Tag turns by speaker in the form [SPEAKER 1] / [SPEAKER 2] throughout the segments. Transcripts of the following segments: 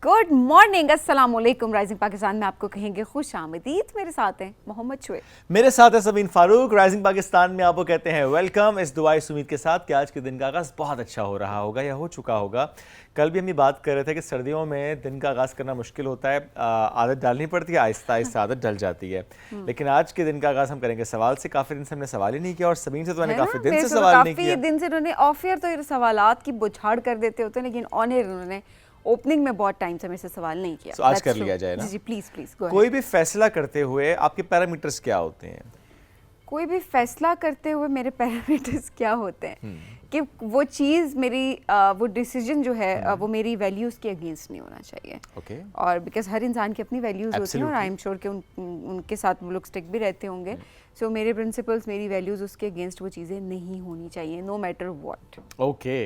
[SPEAKER 1] Good morning, अस्सलाम वालेकुम। Rising Pakistan में आपको कहेंगे खुश आमदीद। मेरे साथ हैं मोहम्मद शुएब,
[SPEAKER 2] मेरे साथ है सबीन फारूक। राइजिंग पाकिस्तान में आपको कहते हैं वेलकम। इस दुआ इस उम्मीद के साथ कि आज के दिन का आगाज़ बहुत अच्छा हो रहा होगा या हो चुका होगा। कल भी हम ये बात कर रहे थे कि सर्दियों में दिन का आगाज़ करना मुश्किल होता है, आदत डालनी पड़ती है, आहिस्ता आहिस्ता आदत डल जाती है। लेकिन आज के दिन का आगाज़ हम करेंगे सवाल से। काफ़ी दिन से हमने सवाल ही नहीं किया और सबीन से तो मैंने काफ़ी दिन से सवाल नहीं किया।
[SPEAKER 1] काफी दिन से उन्होंने ऑफ एयर तो ये सवालात की बुछाड़ कर देते होते हैं, लेकिन ऑन एयर उन्होंने ओपनिंग में बहुत टाइम से मेरे से सवाल नहीं किया।
[SPEAKER 2] तो आज कर लिया जाए ना।
[SPEAKER 1] जी प्लीज प्लीज।
[SPEAKER 2] कोई भी फैसला करते हुए आपके पैरामीटर्स क्या होते हैं?
[SPEAKER 1] कोई भी फैसला करते हुए मेरे पैरामीटर्स क्या होते हैं कि वो चीज़ मेरी वो डिसीजन जो है वो मेरी वैल्यूज़ के अगेंस्ट नहीं होना चाहिए।
[SPEAKER 2] ओके।
[SPEAKER 1] और बिकॉज हर इंसान की अपनी वैल्यूज़ होती हैं और आई एम श्योर कि उनके साथ वो लोग स्टिक भी रहते होंगे। सो मेरे प्रिंसिपल्स, मेरी वैल्यूज़, उसके अगेंस्ट वो चीज़ें नहीं होनी चाहिए, no matter what.
[SPEAKER 2] Okay,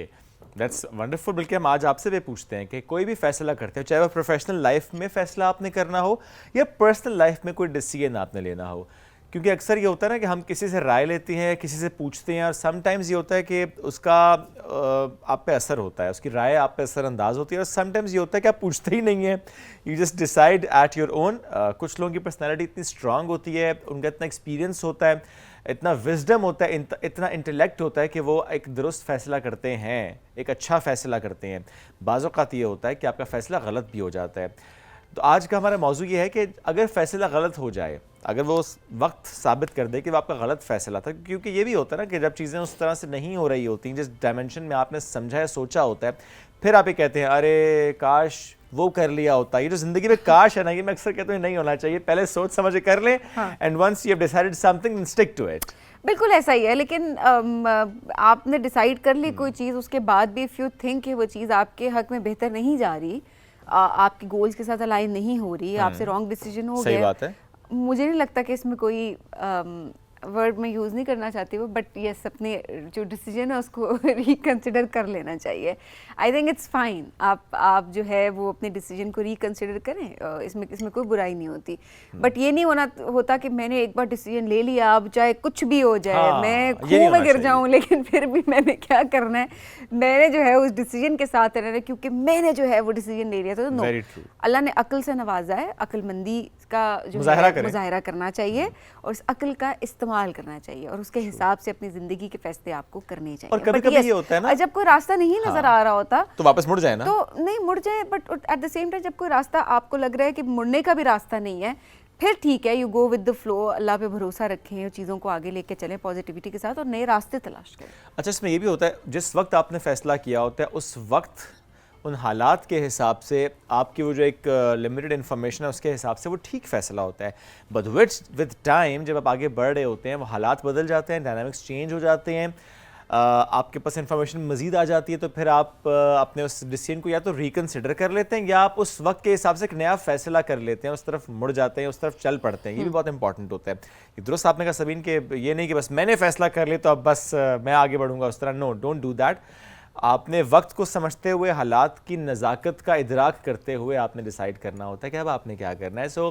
[SPEAKER 2] that's wonderful. बल्कि हम आज आपसे भी पूछते हैं कि कोई भी फैसला करते हो, चाहे वो प्रोफेशनल लाइफ में फैसला आपने करना हो या पर्सनल लाइफ में कोई डिसीजन आपने लेना हो, क्योंकि अक्सर ये होता है ना कि हम किसी से राय लेते हैं, किसी से पूछते हैं और समटाइम्स ये होता है कि उसका आप पे असर होता है, उसकी राय आप पे असरअंदाज होती है, और समटाइम्स ये होता है कि आप पूछते ही नहीं हैं, you just decide at your own. कुछ लोगों की पर्सनैलिटी इतनी स्ट्रांग होती है, उनका इतना एक्सपीरियंस होता है, इतना विजडम होता है, इतना इंटेलेक्ट होता है कि वो एक दुरुस्त फैसला करते हैं, एक अच्छा फैसला करते हैं। बाज़ औक़ात ये होता है कि आपका फ़ैसला गलत भी हो जाता है। तो आज का हमारा मौजू ये है कि अगर फ़ैसला गलत हो जाए, अगर वो उस वक्त साबित कर दे कि वो आपका गलत फ़ैसला था, क्योंकि ये भी होता है ना कि जब चीज़ें उस तरह से नहीं हो रही होती, जिस डायमेंशन में आपने समझा है, सोचा होता है, फिर आप ये कहते हैं अरे काश वो कर लिया होता। ये जो ज़िंदगी में काश है ना, ये मैं अक्सर कहता हूँ नहीं होना चाहिए। पहले सोच समझ के कर लें and once you have decided something stick to it.
[SPEAKER 1] बिल्कुल ऐसा ही है, लेकिन आपने डिसाइड कर ली कोई चीज़, उसके बाद भी इफ़ यू थिंक कि वो चीज़ आपके हक में बेहतर नहीं जा रही, आपके गोल्स के साथ अलाइन नहीं हो रही, आपसे रॉन्ग डिसीजन हो गया।
[SPEAKER 2] सही बात है।
[SPEAKER 1] मुझे नहीं लगता कि इसमें कोई वर्ड में यूज़ नहीं करना चाहती वो, बट यस, अपने जो डिसीजन है उसको रिकंसिडर कर लेना चाहिए। I think it's fine. आप जो है वो अपने डिसीजन को रिकंसिडर करें, इसमें कोई बुराई नहीं होती। बट ये नहीं होता कि मैंने एक बार डिसीजन ले लिया, अब चाहे कुछ भी हो जाए,
[SPEAKER 2] हाँ,
[SPEAKER 1] मैं खूह में गिर जाऊं, लेकिन फिर भी मैंने क्या करना है, मैंने जो है उस डिसीजन के साथ रहना है, क्योंकि मैंने जो है वो डिसीजन ले लिया था। तो नो, अल्लाह ने अक्ल से नवाजा है, अक्लमंदी का जो मुजाहरा करना चाहिए और उस अक्ल का इस्तेमाल करना चाहिए और उसके हिसाब से अपनी जिंदगी के फैसले आपको करने चाहिए।
[SPEAKER 2] और कभी-कभी ये होता है ना,
[SPEAKER 1] जब कोई रास्ता नहीं नजर आ रहा होता
[SPEAKER 2] तो वापस मुड़ जाए ना,
[SPEAKER 1] तो नहीं मुड़ जाए, but at the same time जब कोई रास्ता आपको लग रहा है कि मुड़ने का भी रास्ता नहीं है, फिर ठीक है, you go with the flow, अल्लाह पे भरोसा रखें, चीज़ों को आगे लेके चलें पॉजिटिविटी के साथ और नए रास्ते तलाश करें।
[SPEAKER 2] अच्छा, इसमें ये भी होता है जिस वक्त आपने फैसला किया होता है उस वक्त उन हालात के हिसाब से आपकी वो जो एक लिमिटेड इन्फॉर्मेशन है उसके हिसाब से वो ठीक फैसला होता है। बट विद टाइम जब आप आगे बढ़ रहे होते हैं, वो हालात बदल जाते हैं, डायनामिक्स चेंज हो जाते हैं, आपके पास इन्फॉर्मेशन मज़ीद आ जाती है, तो फिर आप अपने उस डिसीजन को या तो रिकन्सिडर कर लेते हैं या आप उस वक्त के हिसाब से एक नया फैसला कर लेते हैं, उस तरफ मुड़ जाते हैं, उस तरफ चल पड़ते हैं। ये भी बहुत इंपॉर्टेंट होता है। ये दुरुस्त आपने कहा सबीन के, ये नहीं कि बस मैंने फैसला कर लिया तो अब बस मैं आगे बढ़ूंगा उस तरह। No, don't do that. आपने वक्त को समझते हुए, हालात की नज़ाकत का इदराक करते हुए आपने डिसाइड करना होता है कि अब आपने क्या करना है। सो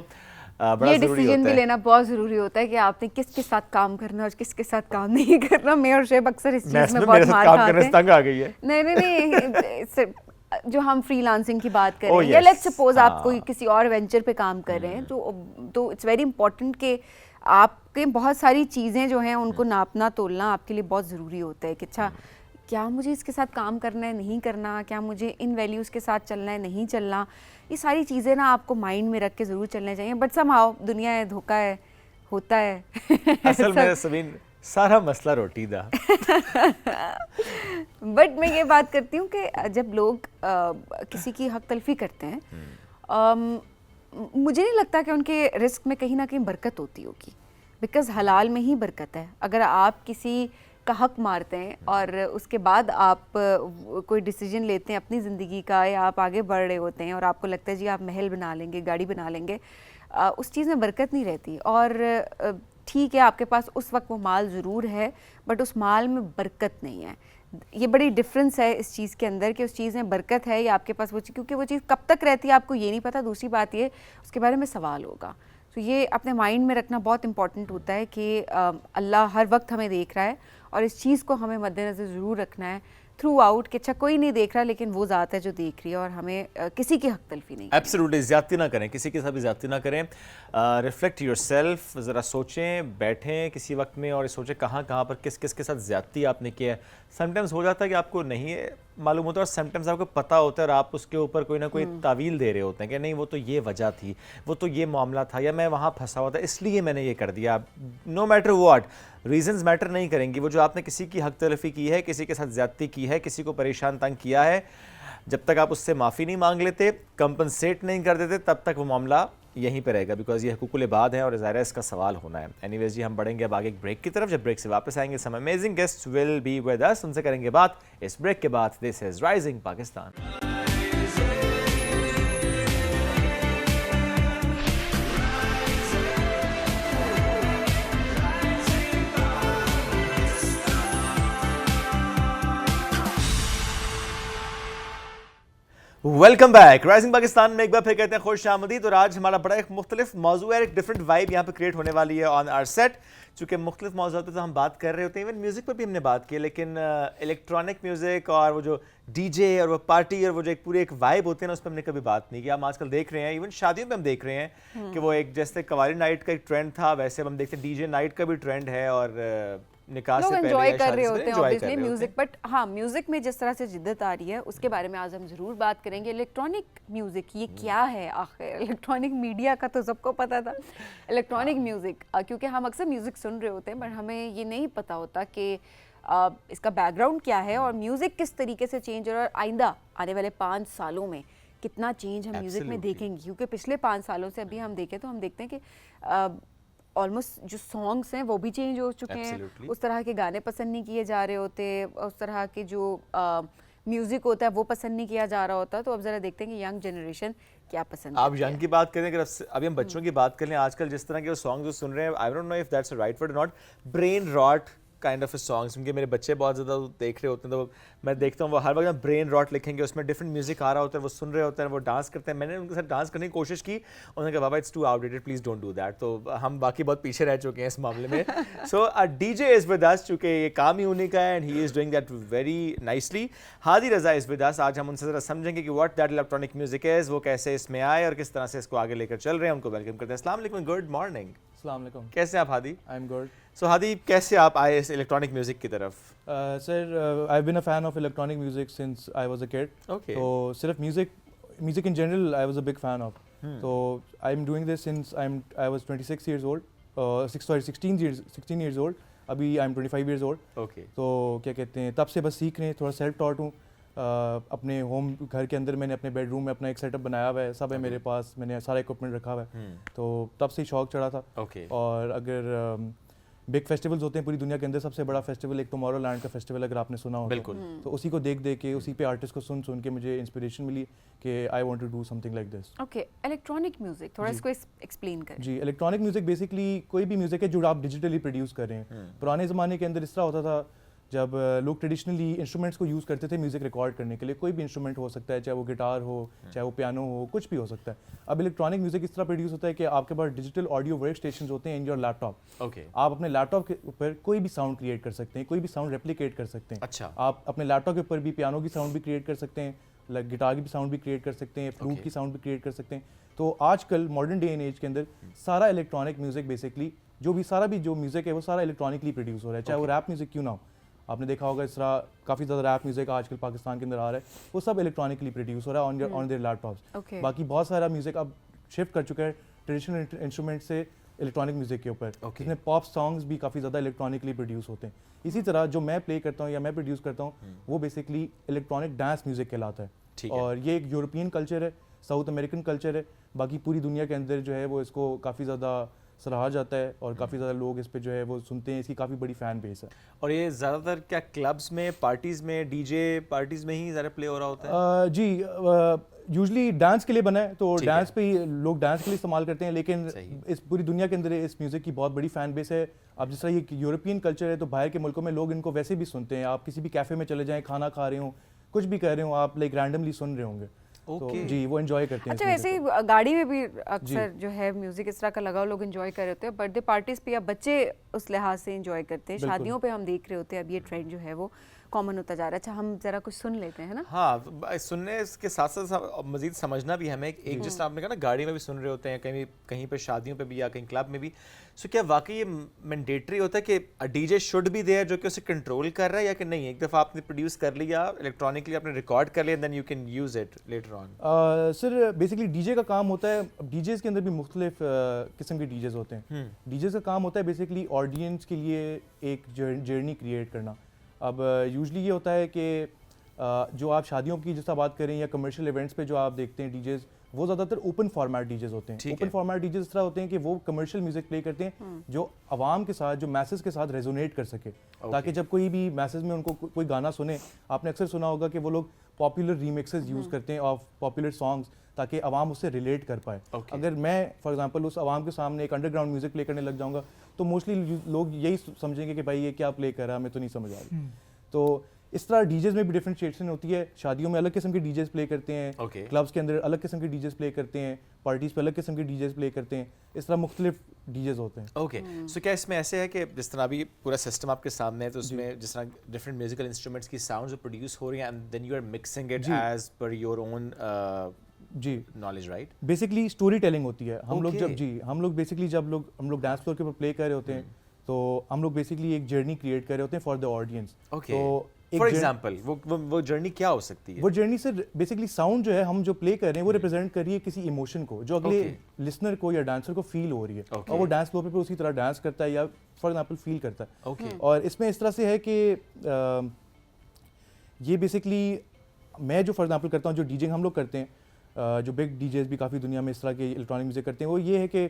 [SPEAKER 2] बड़ा
[SPEAKER 1] ये डिसीजन भी लेना बहुत ज़रूरी होता है कि आपने किसके साथ काम करना और किसके साथ काम नहीं करना। मैं और शेब अक्सर इस चीज़ में बहुत मार खाते हैं।
[SPEAKER 2] तंग आ गई है।
[SPEAKER 1] नहीं, जो हम फ्रीलांसिंग की बात कर रहे हैं, या लेट्स सपोज आप कोई किसी और वेंचर पे काम कर रहे हैं, तो इट्स वेरी इंपॉर्टेंट कि आपके बहुत सारी चीज़ें जो हैं उनको नापना तोलना आपके लिए बहुत ज़रूरी होता है कि अच्छा, क्या मुझे इसके साथ काम करना है, नहीं करना, क्या मुझे इन वैल्यूज़ के साथ चलना है, नहीं चलना। ये सारी चीज़ें ना आपको माइंड में रख के ज़रूर चलना चाहिए। बट समहाउ दुनिया है, धोखा है, होता है।
[SPEAKER 2] असल में सबीन सारा मसला रोटी दा।
[SPEAKER 1] बट मैं ये बात करती हूँ कि जब लोग किसी की हक तलफी करते हैं, मुझे नहीं लगता कि उनके रिस्क में कहीं ना कहीं बरकत होती होगी, बिकॉज़ हलाल में ही बरकत है। अगर आप किसी का हक मारते हैं और उसके बाद आप कोई डिसीजन लेते हैं अपनी ज़िंदगी का, या आप आगे बढ़ रहे होते हैं और आपको लगता है जी आप महल बना लेंगे, गाड़ी बना लेंगे, उस चीज़ में बरकत नहीं रहती। और ठीक है, आपके पास उस वक्त वो माल ज़रूर है, बट उस माल में बरकत नहीं है। ये बड़ी डिफरेंस है इस चीज़ के अंदर कि उस चीज़ में बरकत है या आपके पास वो चीज़, क्योंकि वो चीज़ कब तक रहती है आपको ये नहीं पता। दूसरी बात ये, उसके बारे में सवाल होगा। तो ये अपने माइंड में रखना बहुत इंपॉर्टेंट होता है कि अल्लाह हर वक्त हमें देख रहा है और इस चीज़ को हमें मद्देनज़र ज़रूर रखना है थ्रू आउट कि अच्छा कोई नहीं देख रहा लेकिन वो ज़ात है जो देख रही है, और हमें किसी की हक तलफी नहीं करनी।
[SPEAKER 2] एब्सोल्युटली, ज्यादती ना करें, किसी के साथ भी ज्यादती ना करें। रिफ्लेक्ट योरसेल्फ, ज़रा सोचें, बैठें किसी वक्त में और सोचें कहाँ कहाँ पर किस किस के साथ ज्यादती आपने किया है। समटाइम्स हो जाता है कि आपको नहीं मालूम होता और समटाइम्स आपको पता होता है और आप उसके ऊपर कोई ना कोई तावील दे रहे होते हैं कि नहीं वो तो ये वजह थी, वो तो ये मामला था, या मैं वहाँ फंसा हुआ था इसलिए मैंने ये कर दिया। No matter what, reasons matter नहीं करेंगी। वो जो आपने किसी की हक तलफी की है, किसी के साथ ज्यादती की है, किसी को परेशान तंग किया है, जब तक आप उससे माफ़ी नहीं मांग लेते, कंपनसेट नहीं कर देते, तब तक वो मामला यहीं पे रहेगा, बिकॉज ये हकूकुल इबाद है और ज़ाहिर है इसका सवाल होना है। एनीवेज जी, हम बढ़ेंगे अब आगे एक ब्रेक की तरफ। जब ब्रेक से वापस आएंगे, some amazing guest will be with us, उनसे करेंगे बात इस ब्रेक के बाद। This is Rising Pakistan. Welcome back. Rising Pakistan में एक बार फिर कहते हैं खुश आमदीद। और आज हमारा बड़ा एक मुख्तलिफ मौजू है, एक डिफरेंट वाइब यहाँ पे क्रिएट होने वाली है ऑन आवर सेट। चूँकि मुख्तलिफ मौजूद पे तो हम बात कर रहे होते हैं, इवन म्यूज़िक पर भी हमने बात की, लेकिन इलेक्ट्रॉनिक म्यूज़िक और वो जो डीजे और वो पार्टी और वो जो एक पूरी एक वाइब होती है ना, उस पर हमने कभी बात नहीं की। हम आजकल देख रहे हैं, इवन शादियों में हम देख रहे हैं कि वो एक जैसे कवाली नाइट का एक ट्रेंड था, वैसे अब हम देखते हैं डीजे नाइट का भी ट्रेंड है और निकाह से पहले
[SPEAKER 1] एंजॉय कर रहे
[SPEAKER 2] शादी से
[SPEAKER 1] होते हैं
[SPEAKER 2] enjoy कर
[SPEAKER 1] ऑब्वियसली
[SPEAKER 2] रहे होते
[SPEAKER 1] म्यूजिक,
[SPEAKER 2] हैं।
[SPEAKER 1] बट हाँ म्यूजिक में जिस तरह से जिद्दत आ रही है उसके बारे में आज हम जरूर बात करेंगे। इलेक्ट्रॉनिक म्यूजिक ये क्या है आखिर? इलेक्ट्रॉनिक मीडिया का तो सबको पता था, इलेक्ट्रॉनिक म्यूजिक क्योंकि हम अक्सर म्यूजिक सुन रहे होते हैं पर हमें ये नहीं पता होता कि इसका बैकग्राउंड क्या है और म्यूजिक किस तरीके से चेंज हो रहा है, और आइंदा आने वाले 5 सालों में कितना चेंज हम म्यूजिक में देखेंगे। क्योंकि पिछले 5 सालों से अभी हम देखें तो हम देखते हैं कि ऑलमोस्ट जो सॉन्ग्स हैं वो भी चेंज हो चुके हैं, उस तरह के गाने पसंद नहीं किए जा रहे होते, उस तरह के जो म्यूजिक होता है वो पसंद नहीं किया जा रहा होता। तो अब जरा देखते हैं कि यंग जनरेशन क्या पसंद
[SPEAKER 2] आप यंग की बात करें, अगर अभी हम बच्चों की बात करें, आजकल जिस तरह के सॉन्ग जो सुन रहे हैं, I don't know if that's right word not, brain rot kind of songs, क्योंकि मेरे बच्चे बहुत ज़्यादा देख रहे होते हैं तो मैं देखता हूँ वो हर वक्त ब्रेन रॉट लिखेंगे, उसमें डिफरेंट म्यूजिक आ रहा होता है, वो सुन रहे होते हैं, वो डांस करते हैं। मैंने उनके साथ डांस करने की कोशिश की, उन्होंने कहा बाबा it's too outdated, please don't do that. तो हम बाकी बहुत पीछे रह चुके हैं इस मामले में। So uh DJ is with us, चूँकि ये काम ही उन्हीं का है and he is doing that very nicely. Hadi Raza is with us. आज हम उनसे ज़रा समझेंगे कि what that electronic music is, वो कैसे इसमें आए और किस तरह से इसको आगे लेकर चल रहे हैं। उनको वेलकम करते हैं। अस्सलाम वालेकुम, गुड मॉर्निंग।
[SPEAKER 3] अस्सलाम वालेकुम।
[SPEAKER 2] कैसे आप Hadi?
[SPEAKER 3] I am good.
[SPEAKER 2] So Hadi, कैसे आप आए इस इलेक्ट्रॉनिक म्यूजिक की तरफ?
[SPEAKER 3] Sir, I have been a fan of electronic music since I was a kid.
[SPEAKER 2] Okay.
[SPEAKER 3] तो सिर्फ music in general I was a big fan of. तो I am doing this since I was 26 years old, 16 years old। अभी I am 25 years old।
[SPEAKER 2] Okay.
[SPEAKER 3] तो क्या कहते हैं, तब से बस सीख रहे हैं, थोड़ा सेल्फ टॉट हूँ। अपने होम घर के अंदर मैंने अपने बेडरूम में अपना एक सेटअप बनाया हुआ है, सब है मेरे पास, मैंने सारा इक्विपमेंट रखा हुआ है। तो तब से ही शौक चढ़ा था।
[SPEAKER 2] Okay.
[SPEAKER 3] और अगर बिग फेस्टिवल्स होते हैं पूरी दुनिया के अंदर, सबसे बड़ा फेस्टिवल एक टुमारोलैंड का फेस्टिवल, अगर आपने सुना हो
[SPEAKER 2] बिल्कुल।
[SPEAKER 3] तो उसी को देख के, उसी पे आर्टिस्ट को सुन के मुझे इंस्पिरेशन मिली कि I want to do something like this.
[SPEAKER 1] Okay, electronic music थोड़ा इसको एक्सप्लेन करें।
[SPEAKER 3] जी, इलेक्ट्रॉनिक म्यूजिक बेसिकली कोई भी म्यूजिक है जो आप डिजिटली प्रोड्यूस कर रहे हैं। पुराने ज़माने के अंदर इस तरह होता था, जब लोग ट्रेडिशनली इंस्ट्रूमेंट्स को यूज़ करते थे म्यूज़िक रिकॉर्ड करने के लिए। कोई भी इंस्ट्रूमेंट हो सकता है, चाहे वो गिटार हो, चाहे वो पियानो हो, कुछ भी हो सकता है। अब इलेक्ट्रॉनिक म्यूज़िक इस तरह प्रोड्यूस होता है कि आपके पास डिजिटल ऑडियो वर्क स्टेशन होते हैं इन योर लैपटॉप।
[SPEAKER 2] Okay.
[SPEAKER 3] आप अपने लैपटॉप के ऊपर कोई भी साउंड क्रिएट कर सकते हैं, कोई भी साउंड रेप्लिकेट कर सकते हैं।
[SPEAKER 2] अच्छा।
[SPEAKER 3] आप अपने लैपटॉप के ऊपर भी पियानो की साउंड भी क्रिएट कर सकते हैं, गिटार की भी साउंड भी क्रिएट कर सकते हैं, फ्लूट की साउंड भी क्रिएट कर सकते हैं। तो आजकल मॉडर्न डे एंड एज के अंदर सारा इलेक्ट्रॉनिक म्यूज़िक बेसिकली जो म्यूज़िक है वो सारा इलेक्ट्रॉनिकली प्रोड्यूस हो रहा है, चाहे वो रैप म्यूज़िक क्यों ना हो। आपने देखा होगा इस तरह काफ़ी ज़्यादा रैप म्यूज़िक आजकल पाकिस्तान के अंदर आ रहा है, वो सब इलेक्ट्रॉनिकली प्रोड्यूस हो रहा है ऑन देयर लैपटॉप्स।
[SPEAKER 1] Okay.
[SPEAKER 3] बाकी बहुत सारा म्यूज़िक अब शिफ्ट कर चुका है ट्रेडिशनल इंस्ट्रूमेंट से इलेक्ट्रॉनिक म्यूज़िक के ऊपर।
[SPEAKER 2] Okay.
[SPEAKER 3] इसमें पॉप सॉन्ग्स भी काफ़ी ज़्यादा इलेक्ट्रॉनिकली प्रोड्यूस होते हैं। इसी तरह जो मैं प्ले करता हूँ या मैं प्रोड्यूस करता हूँ वो बेसिकली इलेक्ट्रॉनिक डांस म्यूज़िक कहलाता है।
[SPEAKER 2] ठीक है।
[SPEAKER 3] और ये एक यूरोपियन कल्चर है, साउथ अमेरिकन कल्चर है। बाकी पूरी दुनिया के अंदर जो है वो इसको काफ़ी ज़्यादा सराहा जाता है और काफ़ी ज़्यादा लोग इस पे जो है वो सुनते हैं, इसकी काफ़ी बड़ी फ़ैन बेस है।
[SPEAKER 2] और ये ज़्यादातर क्या क्लब्स में, पार्टीज़ में, डीजे पार्टीज़ में ही ज़्यादा प्ले हो रहा होता है?
[SPEAKER 3] जी, यूजली डांस के लिए बना है, तो
[SPEAKER 2] ठीक
[SPEAKER 3] डांस पे ही लोग डांस के लिए इस्तेमाल करते हैं। लेकिन
[SPEAKER 2] सही।
[SPEAKER 3] इस पूरी दुनिया के अंदर इस म्यूज़िक की बहुत बड़ी फ़ैन बेस है। अब जिस तरह ये यूरोपियन कल्चर है तो बाहर के मुल्कों में लोग इनको वैसे भी सुनते हैं। आप किसी भी कैफ़े में चले जाएं, खाना खा रहे हो, कुछ भी कर रहे हो, आप लाइक रैंडमली सुन रहे होंगे। तो
[SPEAKER 2] Okay.
[SPEAKER 3] जी, वो एंजॉय करते हैं।
[SPEAKER 1] अच्छा, वैसे ही गाड़ी में भी अक्सर जो है म्यूजिक इस तरह का लगा लोग एंजॉय कर रहे होते हैं। बर्थडे पार्टीज पे या बच्चे उस लिहाज से एंजॉय करते हैं, शादियों पे हम देख रहे होते हैं अब ये ट्रेंड जो है वो कॉमन होता जा रहा है। अच्छा, हम जरा कुछ सुन लेते हैं ना।
[SPEAKER 2] हाँ, सुनने के साथ साथ मजीद समझना भी हमें एक जिस तरह आपने कहा ना, गाड़ी में भी सुन रहे होते हैं, कहीं पे शादियों पे भी या कहीं क्लब में भी। सो क्या वाकई ये मैंडेटरी होता है कि डीजे शुड बी देयर जो कि उसे कंट्रोल कर रहा है, या कि नहीं एक दफ़ा आपने प्रोड्यूस कर लिया इलेक्ट्रॉनिकली, आपने रिकॉर्ड कर लिया, then you can use it later on?
[SPEAKER 3] Sir basically DJ का काम होता है, डीजेस के अंदर भी मुख्तलिफ किस्म के डीजेस होते हैं। डीजेस का काम होता है बेसिकली ऑडियंस के लिए एक जर्नी क्रिएट करना। अब यूजली ये होता है कि जो आप शादियों की जिस बात करें या कमर्शियल इवेंट्स पे जो आप देखते हैं डीजेस, वो ज़्यादातर ओपन फॉर्मेट डीजेस होते हैं। ओपन फॉर्मेट डीजेस इस तरह होते हैं कि वो कमर्शियल म्यूजिक प्ले करते हैं जो आवाम के साथ, जो मैसेज के साथ रेजोनेट कर सके, ताकि जब कोई भी मैसेज में उनको कोई गाना सुने, आपने अक्सर सुना होगा कि वो लोग पॉपुलर रीमिक्सेस यूज़ करते हैं ऑफ पॉपुलर सॉन्ग्स, ताकि आवाम उससे रिलेट कर पाए। अगर मैं फॉर एग्जांपल उस आवाम के सामने एक अंडरग्राउंड म्यूजिक प्ले करने लग जाऊंगा, तो मोस्टली लोग यही समझेंगे कि भाई ये क्या प्ले कर रहा है, हमें तो नहीं समझ आ रही। तो इस तरह डीजेस में भी डिफरेंशिएशन होती है। शादियों में अलग किस्म के डीजेस प्ले करते हैं, क्लब्स के अंदर अलग किस्म के डीजेस प्ले करते हैं, पार्टीज पे अलग किस्म के डीजेस प्ले करते हैं। इस तरह मुख्तलिफ डीजेस होते हैं।
[SPEAKER 2] ओके, सो क्या इसमें ऐसे है कि जिस तरह अभी पूरा सिस्टम आपके सामने है, तो उसमें जिस तरह डिफरेंट म्यूजिकल इंस्ट्रूमेंट्स की साउंड्स जो प्रोड्यूस हो रही हैं, and then you are mixing it as per your own
[SPEAKER 3] G
[SPEAKER 2] knowledge, right?
[SPEAKER 3] Basically storytelling होती है। हम लोग बेसिकली जब हम लोग डांस फ्लोर के ऊपर प्ले कर रहे होते हैं, तो हम लोग बेसिकली एक जर्नी क्रिएट कर रहे होते हैं फॉर द ऑडियंस।
[SPEAKER 2] तो फॉर एग्जांपल वो जर्नी क्या हो सकती है?
[SPEAKER 3] वो जर्नी से बेसिकली साउंड जो है हम जो प्ले कर रहे हैं वो रिप्रेजेंट कर रही है किसी इमोशन को जो अगले लिसनर को या डांसर को फील हो रही है, और वो डांस फ्लोर पे उसी तरह डांस करता है या फॉर एग्जांपल फील करता है। और इसमें इस तरह से है कि ये बेसिकली मैं जो फॉर एग्जांपल करता हूँ, जो डीजिंग हम लोग करते हैं, जो बिग डीजेस भी काफ़ी दुनिया में इस तरह के इलेक्ट्रॉनिक म्यूजिक करते हैं, वो ये है कि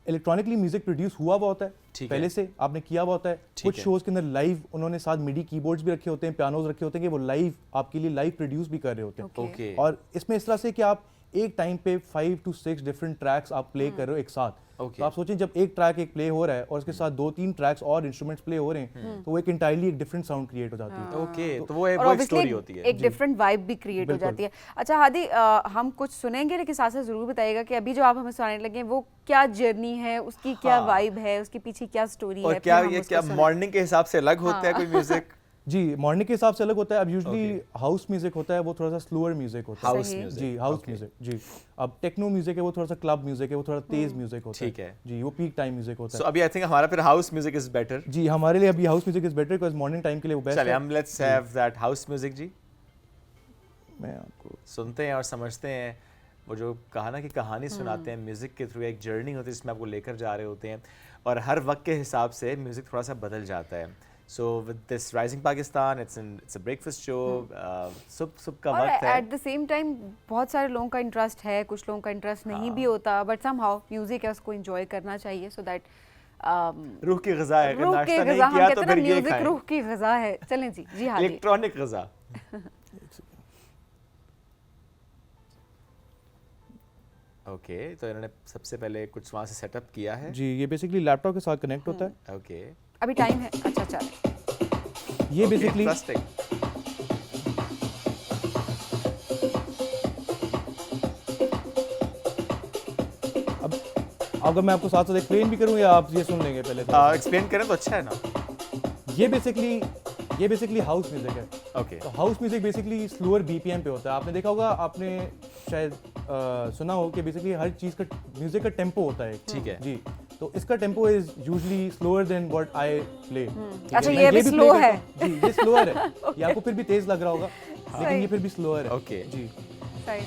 [SPEAKER 3] इलेक्ट्रॉनिकली म्यूजिक प्रोड्यूस हुआ हुआ होता है, पहले से आपने किया हुआ होता है। कुछ शोज के अंदर लाइव उन्होंने साथ मिडी कीबोर्ड्स भी रखे होते हैं, पियानोज रखे होते हैं कि वो लाइव आपके लिए लाइव प्रोड्यूस भी कर रहे होते हैं। और इसमें इस तरह से कि आप एक टाइम पे 5 to 6 डिफरेंट ट्रैक्स आप प्ले कर रहे हो एक साथ। तो आप सोचें जब एक ट्रैक एक प्ले हो रहा है और उसके साथ 2-3 ट्रैक्स और इंस्ट्रूमेंट्स प्ले हो रहे हैं, तो वो एक इंटायरली एक डिफरेंट साउंड क्रिएट हो जाती है।
[SPEAKER 2] ओके, तो वो एक स्टोरी होती है,
[SPEAKER 1] एक डिफरेंट वाइब भी क्रिएट हो जाती है। अच्छा हादी, हम कुछ सुनेंगे लेकिन साथ साथ जरूर बताइएगा कि अभी जो आप हमें सुनाने लगे वो क्या जर्नी है, उसकी क्या वाइब है, उसकी पीछे क्या स्टोरी है,
[SPEAKER 2] और क्या मॉर्निंग के हिसाब से अलग होता है कोई म्यूजिक?
[SPEAKER 3] जी, मॉर्निंग के हिसाब से अलग होता है। अब यूजुअली हाउस म्यूजिक होता है, वो थोड़ा सा स्लोअर म्यूजिक होता है। जी, हाउस म्यूजिक। जी, अब टेक्नो म्यूजिक है, वो थोड़ा सा क्लब म्यूजिक है, वो थोड़ा तेज म्यूजिक होता है।
[SPEAKER 2] ठीक है
[SPEAKER 3] जी, वो पीक टाइम म्यूजिक होता है।
[SPEAKER 2] सो अभी आई थिंक हमारा फिर हाउस म्यूजिक इज बेटर।
[SPEAKER 3] जी, हमारे लिए अभी house music is better because morning time के लिए वो बेस्ट है।
[SPEAKER 2] चलिए हम let's have that house music. जी,
[SPEAKER 3] मैं आपको
[SPEAKER 2] सुनते हैं और समझते हैं। वो जो कहा ना कि कहानी सुनाते हैं म्यूजिक के थ्रू, एक जर्नी होती है जिसमें आपको लेकर जा रहे होते हैं, और हर वक्त के हिसाब से म्यूजिक थोड़ा सा बदल जाता है। So with this Rising Pakistan, it's a breakfast show, सुबह का वक्त है।
[SPEAKER 1] At the same time बहुत सारे लोगों का इंटरेस्ट है, कुछ लोगों का इंटरेस्ट नहीं भी होता, बट somehow म्यूजिक है उसको एंजॉय करना चाहिए, so that
[SPEAKER 2] रूह की ग़िज़ा है, अगर नाश्ता नहीं
[SPEAKER 1] हम
[SPEAKER 2] किया
[SPEAKER 1] कहते
[SPEAKER 2] तो
[SPEAKER 1] हैं ना
[SPEAKER 2] फिर ये
[SPEAKER 1] म्यूजिक
[SPEAKER 2] खाएं।
[SPEAKER 1] रूह की ग़िज़ा है। चलें जी, जी हाँ,
[SPEAKER 2] इलेक्ट्रॉनिक ग़िज़ा। ओके, तो इन्होंने सबसे पहले कुछ वहाँ से सेटअप किया है।
[SPEAKER 3] जी, ये बेसिकली लैपटॉप के साथ कनेक्ट होता है।
[SPEAKER 2] ओके,
[SPEAKER 1] अभी टाइम है। अच्छा चलें।
[SPEAKER 3] ये बेसिकली अब अगर मैं आपको साथ साथ एक्सप्लेन भी करूं या आप ये सुन लेंगे पहले?
[SPEAKER 2] एक्सप्लेन करें तो अच्छा है ना।
[SPEAKER 3] ये बेसिकली हाउस म्यूजिक है।
[SPEAKER 2] ओके,
[SPEAKER 3] तो house music basically slower BPM पे होता है। आपने देखा होगा, आपने शायद सुना हो कि बेसिकली हर चीज़ का म्यूजिक का टेम्पो होता है।
[SPEAKER 2] ठीक है
[SPEAKER 3] जी, तो इसका tempo is usually slower then what I play.
[SPEAKER 1] अच्छा, ये भी स्लो है।
[SPEAKER 3] जी, ये स्लोअर है। ये आपको फिर भी तेज लग रहा होगा, लेकिन ये फिर भी स्लोअर है।
[SPEAKER 2] ओके
[SPEAKER 3] जी,
[SPEAKER 1] सही।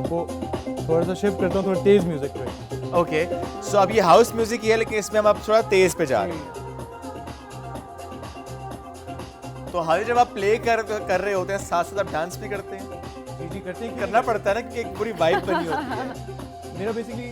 [SPEAKER 3] आपको थोड़ा सा शिफ्ट करता हूँ थोड़ा तेज़ म्यूज़िक पे।
[SPEAKER 2] ओके, सो अब ये हाउस म्यूजिक ही है, लेकिन इसमें हम अब थोड़ा तेज पे जा रहे हैं। तो हाल जब आप प्ले कर रहे होते हैं, साथ साथ आप डांस भी करते हैं?
[SPEAKER 3] जी जी करते हैं,
[SPEAKER 2] करना पड़ता है ना, कि एक पूरी वाइब बनी होती है।
[SPEAKER 3] मेरा बेसिकली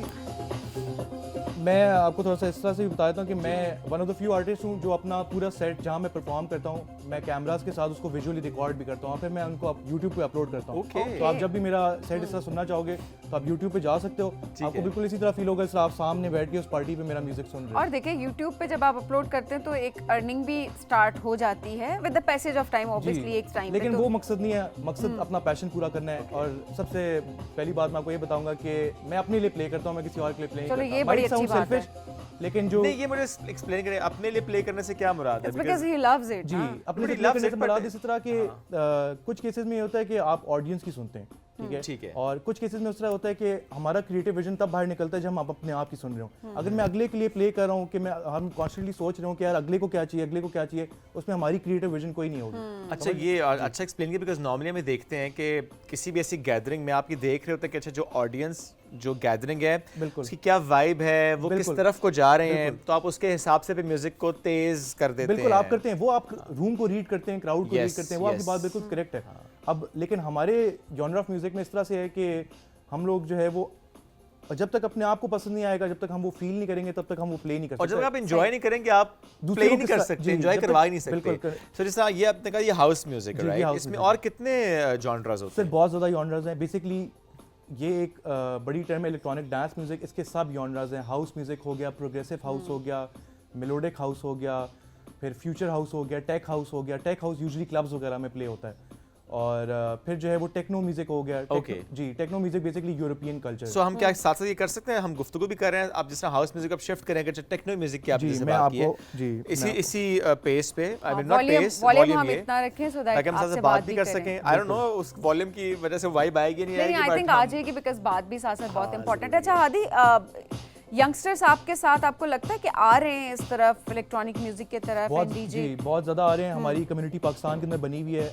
[SPEAKER 3] मैं आपको थोड़ा सा इस तरह से भी बता देता हूँ कि मैं one of the few artist हूँ जो अपना पूरा सेट जहाँ मैं परफॉर्म करता हूँ, मैं कैमरास के साथ उसको विजुअली रिकॉर्ड भी करता हूँ, फिर मैं उनको यूट्यूब पे अपलोड करता हूँ।
[SPEAKER 2] Okay.
[SPEAKER 3] तो आप जब भी मेरा सेट इस तरह सुनना चाहोगे तो आप यूट्यूब पे जा सकते हो, आपको बिल्कुल इसी तरह फील होगा जैसे आप सामने बैठ के उस पार्टी पे मेरा म्यूजिक सुन रहे हो।
[SPEAKER 1] और देखिए यूट्यूब पे जब आप अपलोड करते हैं तो एक अर्निंग भी स्टार्ट हो जाती है with the passage of time, obviously एक टाइम पे।
[SPEAKER 3] लेकिन वो मकसद नहीं है, मकसद अपना पैशन पूरा करना है। और सबसे पहली बात मैं आपको ये बताऊंगा कि मैं अपने लिए प्ले करता हूँ, मैं किसी और के लिए प्ले नहीं
[SPEAKER 1] चलो,
[SPEAKER 3] करता।
[SPEAKER 1] ये बड़ी
[SPEAKER 3] Might
[SPEAKER 1] अच्छी
[SPEAKER 3] sound
[SPEAKER 1] बात है।
[SPEAKER 3] selfish, लेकिन जो
[SPEAKER 2] नहीं, ये मुझे एक्सप्लेन करें, अपने लिए प्ले करने से क्या मुराद है?
[SPEAKER 1] Because he loves it.
[SPEAKER 3] जी अपने लिए
[SPEAKER 2] Nobody loves
[SPEAKER 3] करने से
[SPEAKER 2] it,
[SPEAKER 3] मुराद
[SPEAKER 2] but-
[SPEAKER 3] इस तरह के कुछ केसेस में ये होता है कि आप ऑडियंस की सुनते हैं, ठीक है, और कुछ केसेस में उस तरह होता है कि हमारा क्रिएटिव विजन तब बाहर निकलता है जब हम अपने आप की सुन रहे हो। अगर मैं अगले के लिए प्ले कर रहा हूँ कि हम कॉन्स्टेंटली सोच रहे हो कि यार अगले को क्या चाहिए, अगले को क्या चाहिए, उसमें हमारी क्रिएटिव विजन कोई नहीं होगी।
[SPEAKER 2] अच्छा, ये अच्छा एक्सप्लेन किया, बिकॉज नॉर्मली हमें देखते हैं कि किसी भी ऐसी गैदरिंग में आप ये देख रहे होते हैं कि अच्छा जो ऑडियंस जो गैदरिंग है
[SPEAKER 3] बिल्कुल।
[SPEAKER 2] उसकी क्या वाइब है, वो किस
[SPEAKER 3] बिल्कुल।
[SPEAKER 2] तरफ को जा रहे हैं, तो आप उसके हिसाब से भी म्यूजिक को तेज कर देते हैं।
[SPEAKER 3] बिल्कुल आप करते हैं, वो आप रूम को रीड करते हैं, क्राउड को रीड
[SPEAKER 2] Yes,
[SPEAKER 3] करते हैं, वो आपकी
[SPEAKER 2] yes.
[SPEAKER 3] बात बिल्कुल करेक्ट है। अब लेकिन हमारे जॉनर ऑफ म्यूजिक में इस तरह से है कि हम लोग जो है वो जब तक अपने आप को पसंद नहीं आएगा, जब तक हम वो फील नहीं करेंगे, तब तक हम वो प्ले नहीं कर
[SPEAKER 2] और
[SPEAKER 3] सकते।
[SPEAKER 2] जब तक आप एंजॉय नहीं करेंगे, आप
[SPEAKER 3] दूसरों
[SPEAKER 2] प्ले
[SPEAKER 3] को
[SPEAKER 2] नहीं
[SPEAKER 3] किस
[SPEAKER 2] कर
[SPEAKER 3] तरह-
[SPEAKER 2] सकते,
[SPEAKER 3] जी,
[SPEAKER 2] एंजॉय
[SPEAKER 3] जब तक-
[SPEAKER 2] करवा ही नहीं सकते।
[SPEAKER 3] बिल्कुल, कर-
[SPEAKER 2] सो जैसे ये आपने कहा ये हाउस म्यूजिक है,
[SPEAKER 3] जी, ये
[SPEAKER 2] राइट?
[SPEAKER 3] house
[SPEAKER 2] इसमें
[SPEAKER 3] music
[SPEAKER 2] और कितने जॉनर्स होते
[SPEAKER 3] सर
[SPEAKER 2] हैं?
[SPEAKER 3] बहुत ज़्यादा जॉनर्स हैं। बेसिकली ये एक बड़ी टर्म है इलेक्ट्रॉनिक डांस म्यूजिक, इसके सब जॉनर्स हैं। हाउस म्यूजिक हो गया, प्रोग्रेसिव हाउस हो गया, मेलोडिक हाउस हो गया, फिर फ्यूचर हाउस हो गया, टेक हाउस हो गया। टेक हाउस यूजुअली क्लब्स वगैरह में प्ले होता है। और फिर जो है वो टेक्नो म्यूजिक हो गया।
[SPEAKER 2] Okay.
[SPEAKER 3] जी techno music basically European culture.
[SPEAKER 2] So हम क्या साथ साथ ये कर सकते हैं, हम गुफ्तगू भी कर रहे हैं, आप जिस तरह हाउस म्यूजिक अब शिफ्ट करेंगे, टेक्नो म्यूजिक की आपने
[SPEAKER 3] जी,
[SPEAKER 2] जैसे
[SPEAKER 3] मैं
[SPEAKER 2] बात की है,
[SPEAKER 3] आपको- जी,
[SPEAKER 2] इसी
[SPEAKER 3] मैं-
[SPEAKER 2] इसी पेस पे, I mean not pace,
[SPEAKER 1] volume
[SPEAKER 2] volume
[SPEAKER 1] हम
[SPEAKER 2] ये,
[SPEAKER 1] इतना रखें सो दैट
[SPEAKER 2] ताकि हम साथ बात भी कर सकें। आई डोंट नो उस वॉल्यूम की वजह से वाइब आएगी नहीं
[SPEAKER 1] नहीं,
[SPEAKER 2] आएगी,
[SPEAKER 1] आई थिंक
[SPEAKER 2] but
[SPEAKER 1] आ
[SPEAKER 2] हम-
[SPEAKER 1] जाएगी बिकॉज बात भी साथ साथ बहुत इंपॉर्टेंट है। अच्छा हादी, यंगस्टर्स आपके साथ आपको लगता है कि आ रहे हैं इस तरफ इलेक्ट्रॉनिक म्यूजिक की तरफ
[SPEAKER 3] बहुत
[SPEAKER 1] एंड
[SPEAKER 3] जी
[SPEAKER 1] डीजे?
[SPEAKER 3] बहुत ज़्यादा आ रहे हैं। हमारी कम्युनिटी पाकिस्तान के अंदर बनी हुई है,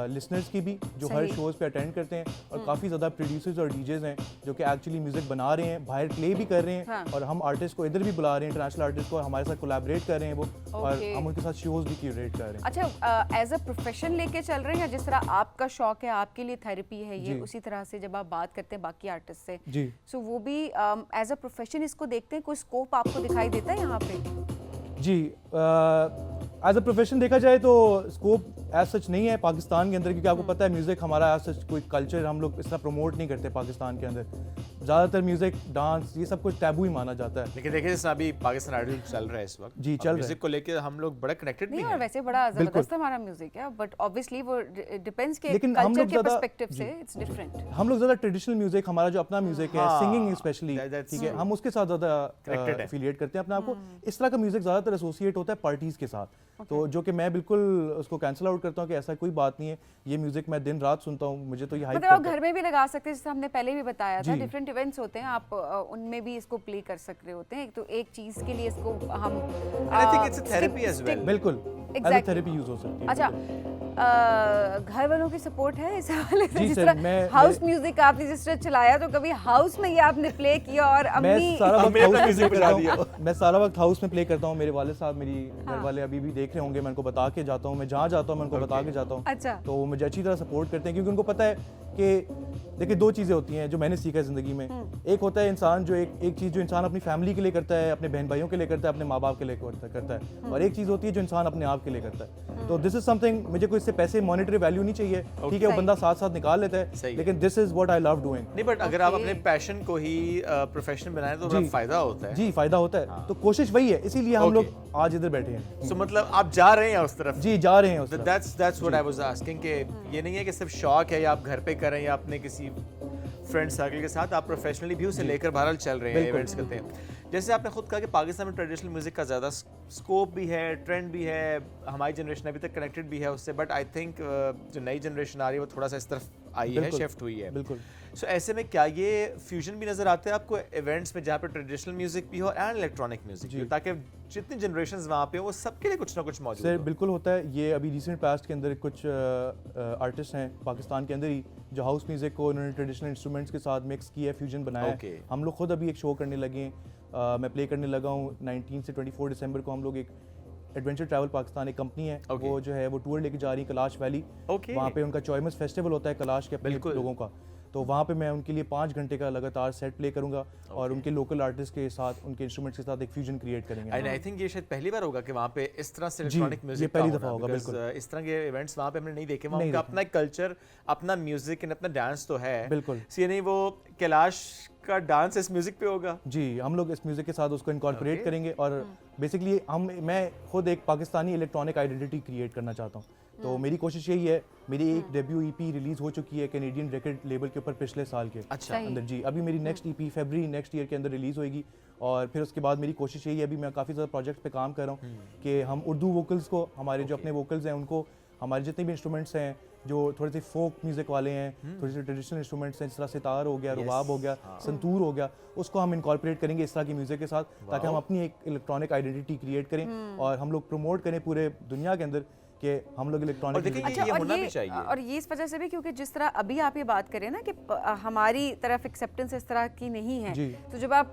[SPEAKER 3] लिसनर्स की भी, जो हर
[SPEAKER 1] सही।
[SPEAKER 3] शोज़ पे अटेंड करते हैं, और काफ़ी ज़्यादा प्रोड्यूसर्स और डीजेज हैं जो कि एक्चुअली म्यूज़िक बना रहे हैं, बाहर प्ले भी कर रहे हैं।
[SPEAKER 1] हाँ।
[SPEAKER 3] और हम आर्टिस्ट को इधर भी बुला रहे हैं, इंटरनेशनल आर्टिस्ट को, हमारे साथ कोलैबोरेट कर रहे हैं वो, और
[SPEAKER 1] Okay.
[SPEAKER 3] हम उनके साथ शोज़ भी क्यूरेट कर रहे हैं।
[SPEAKER 1] अच्छा, एज अ प्रोफेशन लेके चल रहे हैं या जिस तरह आपका शौक है, आपके लिए थेरेपी है ये,
[SPEAKER 3] जी।
[SPEAKER 1] उसी तरह से जब आप बात करते हैं बाकी आर्टिस्ट से,
[SPEAKER 3] जी
[SPEAKER 1] सो वो भी एज अ प्रोफेशन इसको देखते हैं? कोई स्कोप आपको दिखाई देता है यहाँ पे?
[SPEAKER 3] जी एज अ प्रोफेशन देखा जाए तो स्कोप एज सच नहीं है पाकिस्तान के अंदर, क्योंकि आपको पता है म्यूज़िक हमारा एज सच कोई कल्चर हम लोग इस तरह प्रमोट नहीं करते पाकिस्तान के अंदर। ज़्यादातर म्यूज़िक, डांस, ये सब कुछ टैबू ही माना जाता है।
[SPEAKER 2] लेकिन देखिए जैसे अभी पाकिस्तान आइडल चल रहा है इस वक्त,
[SPEAKER 3] जी, चल रहा है।
[SPEAKER 2] म्यूजिक को लेके हम लोग बड़ा कनेक्टेड भी
[SPEAKER 1] नहीं, और
[SPEAKER 2] हैं।
[SPEAKER 1] वैसे बड़ा
[SPEAKER 3] बिल्कुल।
[SPEAKER 1] जबरदस्त हमारा म्यूजिक है, बट ऑब्वियसली वो डिपेंड्स के
[SPEAKER 3] लेकिन हम
[SPEAKER 1] कल्चर
[SPEAKER 3] लोग
[SPEAKER 1] के
[SPEAKER 3] ज़्यादा-
[SPEAKER 1] पर्सपेक्टिव
[SPEAKER 3] जी।
[SPEAKER 1] से इट्स डिफरेंट।
[SPEAKER 3] हम लोग ज़्यादा ट्रेडिशनल म्यूज़िक, हमारा जो अपना म्यूज़िक है,
[SPEAKER 2] हाँ,
[SPEAKER 3] सिंगिंग स्पेशली,
[SPEAKER 2] that's
[SPEAKER 3] ठीक है,
[SPEAKER 2] true.
[SPEAKER 3] हम उसके साथ
[SPEAKER 2] Connected
[SPEAKER 3] ज़्यादा
[SPEAKER 2] है।
[SPEAKER 3] एफिलिएट करते हैं अपने आप को। इस तरह का म्यूज़िक ज़्यादातर एसोसिएट होता है पार्टीज़ के साथ, तो जो कि मैं बिल्कुल उसको कैंसिल आउट करता हूँ कि ऐसा कोई बात नहीं है। ये म्यूज़िक मैं दिन रात सुनता हूँ, मुझे तो ये हाइप
[SPEAKER 1] मतलब आप
[SPEAKER 3] करता है।
[SPEAKER 1] घर में भी लगा सकते हैं, जैसे हमने पहले भी बताया था,
[SPEAKER 3] जी।
[SPEAKER 1] डिफरेंट इवेंट्स होते हैं, आप उनमें भी इसको प्ले कर सकते होते हैं। तो एक चीज के लिए इसको हम
[SPEAKER 2] I think it's a therapy as well.
[SPEAKER 3] बिल्कुल as a
[SPEAKER 1] Exactly.
[SPEAKER 3] Therapy use हो सकती है।
[SPEAKER 1] अच्छा, घर वालों की सपोर्ट है इस हवाले से?
[SPEAKER 3] जी
[SPEAKER 1] जिस
[SPEAKER 3] सर,
[SPEAKER 1] तरह
[SPEAKER 3] मैं-
[SPEAKER 1] हाउस म्यूजिक आपने जिस तरह चलाया, तो कभी हाउस में ये आपने प्ले किया और
[SPEAKER 3] मैं
[SPEAKER 1] अम्मी
[SPEAKER 3] सारा वक्त
[SPEAKER 2] अम्मी
[SPEAKER 3] हाउस
[SPEAKER 2] अपना
[SPEAKER 3] में
[SPEAKER 2] म्यूजिक
[SPEAKER 3] प्ले
[SPEAKER 2] बजा
[SPEAKER 3] करता हूँ। मैं सारा वक्त हाउस में प्ले करता हूँ। मेरे वाले साहब, मेरी घर वाले अभी भी देख रहे होंगे, मैं उनको बता के जाता हूँ, मैं जहाँ जाता हूँ मैं उनको बता के जाता हूँ।
[SPEAKER 1] अच्छा।
[SPEAKER 3] तो वो मुझे अच्छी तरह सपोर्ट करते हैं, क्योंकि उनको पता है कि देखिए दो चीज़ें होती हैं जो मैंने सीखा है ज़िंदगी में। एक होता है इंसान जो एक चीज़ जो इंसान अपनी फैमिली के लिए करता है, अपने बहन भाइयों के लिए करता है, अपने माँ बाप के लिए करता है, और एक चीज़ होती है जो इंसान अपने आप के लिए करता है। तो दिस इज समथिंग, मुझे कोई इससे पैसे मॉनेटरी वैल्यू नहीं चाहिए, ठीक है, वो
[SPEAKER 1] सही।
[SPEAKER 3] बंदा साथ साथ निकाल लेता
[SPEAKER 2] सही
[SPEAKER 3] है,
[SPEAKER 2] है।
[SPEAKER 3] लेकिन this is what I love doing.
[SPEAKER 2] नहीं, बट अगर आप
[SPEAKER 1] Okay.
[SPEAKER 2] अपने पैशन को ही प्रोफेशन बनाएं तो बड़ा
[SPEAKER 3] जी।
[SPEAKER 2] फायदा होता है।
[SPEAKER 3] जी फायदा होता है, तो कोशिश वही है, इसीलिए हम
[SPEAKER 2] Okay.
[SPEAKER 3] लोग आज इधर बैठे हैं।
[SPEAKER 2] सो मतलब आप जा रहे हैं उस तरफ।
[SPEAKER 3] जी जा रहे हैं उस तरफ।
[SPEAKER 2] That's what I was asking, कि ये नहीं है कि सिर्फ शौक है या आप घर पे करें या अपने किसी फ्रेंड सर्कल के साथ, आप प्रोफेशनली भी उसे लेकर बहरहाल चल रहे हैं,
[SPEAKER 3] बिल्कुल।
[SPEAKER 2] इवेंट्स करते हैं। जैसे आपने खुद कहा कि पाकिस्तान में ट्रेडिशनल म्यूजिक का ज़्यादा स्कोप भी है, ट्रेंड भी है, हमारी जनरेशन अभी तक कनेक्टेड भी है उससे, बट आई थिंक जो नई जनरेशन आ रही है वो थोड़ा सा इस तरफ आई है,
[SPEAKER 3] बिल्कुल,
[SPEAKER 2] शिफ्ट हुई है।
[SPEAKER 3] बिल्कुल।
[SPEAKER 2] सो ऐसे में क्या ये फ्यूजन भी नज़र आता है आपको इवेंट्स में जहाँ पे ट्रेडिशनल म्यूजिक भी हो एंड इलेक्ट्रॉनिक म्यूजिक भी हो, ताकि जितनी जनरेशंस वहाँ पे हो वो सबके लिए कुछ ना कुछ मौजूद
[SPEAKER 3] सर
[SPEAKER 2] हो?
[SPEAKER 3] बिल्कुल होता है ये। अभी रिसेंट पास्ट के अंदर कुछ आर्टिस्ट हैं पाकिस्तान के अंदर ही जो हाउस म्यूज़िक को उन्होंने ट्रेडिशनल इंस्ट्रूमेंट्स के साथ मिक्स किया है, फ्यूजन बनाया
[SPEAKER 2] Okay.
[SPEAKER 3] है। हम लोग खुद अभी एक शो करने लगे हैं, मैं प्ले करने लगा हूँ 19 से 24 दिसंबर को। हम लोग एक एडवेंचर ट्रैवल पाकिस्तान एक कंपनी है,
[SPEAKER 2] Okay.
[SPEAKER 3] वो जो है वो टूर लेके जा रही है कैलाश वैली।
[SPEAKER 2] Okay.
[SPEAKER 3] वहाँ पे उनका चॉइमस फेस्टिवल होता है कैलाश के अपने
[SPEAKER 2] बिल्कुल।
[SPEAKER 3] लोगों का, तो वहाँ पे मैं उनके लिए 5 घंटे का लगातार सेट प्ले करूँगा और उनके लोकल आर्टिस्ट के साथ उनके इंस्ट्रूमेंट्स के साथ एक फ्यूजन क्रिएट करेंगे।
[SPEAKER 2] एंड आई थिंक ये शायद पहली बार होगा कि वहाँ पे इस तरह से
[SPEAKER 3] जी,
[SPEAKER 2] इलेक्ट्रॉनिक
[SPEAKER 3] ये
[SPEAKER 2] म्यूजिक
[SPEAKER 3] पहली दफ़ा होगा, बिल्कुल।
[SPEAKER 2] इस तरह के इवेंट्स वहाँ पे हमने नहीं देखे। वहाँ
[SPEAKER 3] नहीं
[SPEAKER 2] उनका
[SPEAKER 3] देखे।
[SPEAKER 2] अपना एक कल्चर, अपना म्यूजिक एंड अपना डांस तो है,
[SPEAKER 3] बिल्कुल।
[SPEAKER 2] ये नहीं वो कैलाश का डांस इस म्यूजिक पे होगा।
[SPEAKER 3] जी, हम लोग इस म्यूज़िक के साथ उसको इनकॉर्पोरेट
[SPEAKER 2] Okay.
[SPEAKER 3] करेंगे और बेसिकली मैं खुद एक पाकिस्तानी इलेक्ट्रॉनिक आइडेंटिटी क्रिएट करना चाहता हूँ। तो मेरी कोशिश यही है, मेरी एक डेब्यू ईपी रिलीज़ हो चुकी है कैनेडियन रिकॉर्ड लेबल के ऊपर पिछले साल के
[SPEAKER 2] अच्छा।
[SPEAKER 1] सही।
[SPEAKER 3] अंदर। जी, अभी मेरी नेक्स्ट ईपी फरवरी नेक्स्ट ईयर के अंदर रिलीज़ होएगी और फिर उसके बाद मेरी कोशिश यही है, अभी मैं काफ़ी ज़्यादा प्रोजेक्ट पे काम कर रहा हूँ कि हम उर्दू वोकल्स को, हमारे जो अपने वोकल्स हैं उनको, हमारे जितने भी इंस्ट्रूमेंट्स हैं जो थोड़े से फोक म्यूजिक वाले हैं, थोड़े से ट्रेडिशनल इंस्ट्रूमेंट्स हैं, जिस तरह सितार हो गया, रुबाब हो गया, संतूर हो गया, उसको हम इनकॉर्पोरेट करेंगे इस तरह की म्यूजिक के साथ, ताकि हम अपनी एक इलेक्ट्रॉनिक आइडेंटिटी क्रिएट करें और हम लोग प्रमोट करें पूरे दुनिया के अंदर कि हम लोग
[SPEAKER 2] और
[SPEAKER 3] इलेक्ट्रॉनिक
[SPEAKER 2] देखिए
[SPEAKER 3] म्यूजिक
[SPEAKER 2] ये होना भी चाहिए।
[SPEAKER 1] और ये इस वजह से भी क्योंकि जिस तरह अभी आप ये बात करें ना कि हमारी तरफ एक्सेप्टेंस इस तरह की नहीं है,
[SPEAKER 3] जी।
[SPEAKER 1] तो जब आप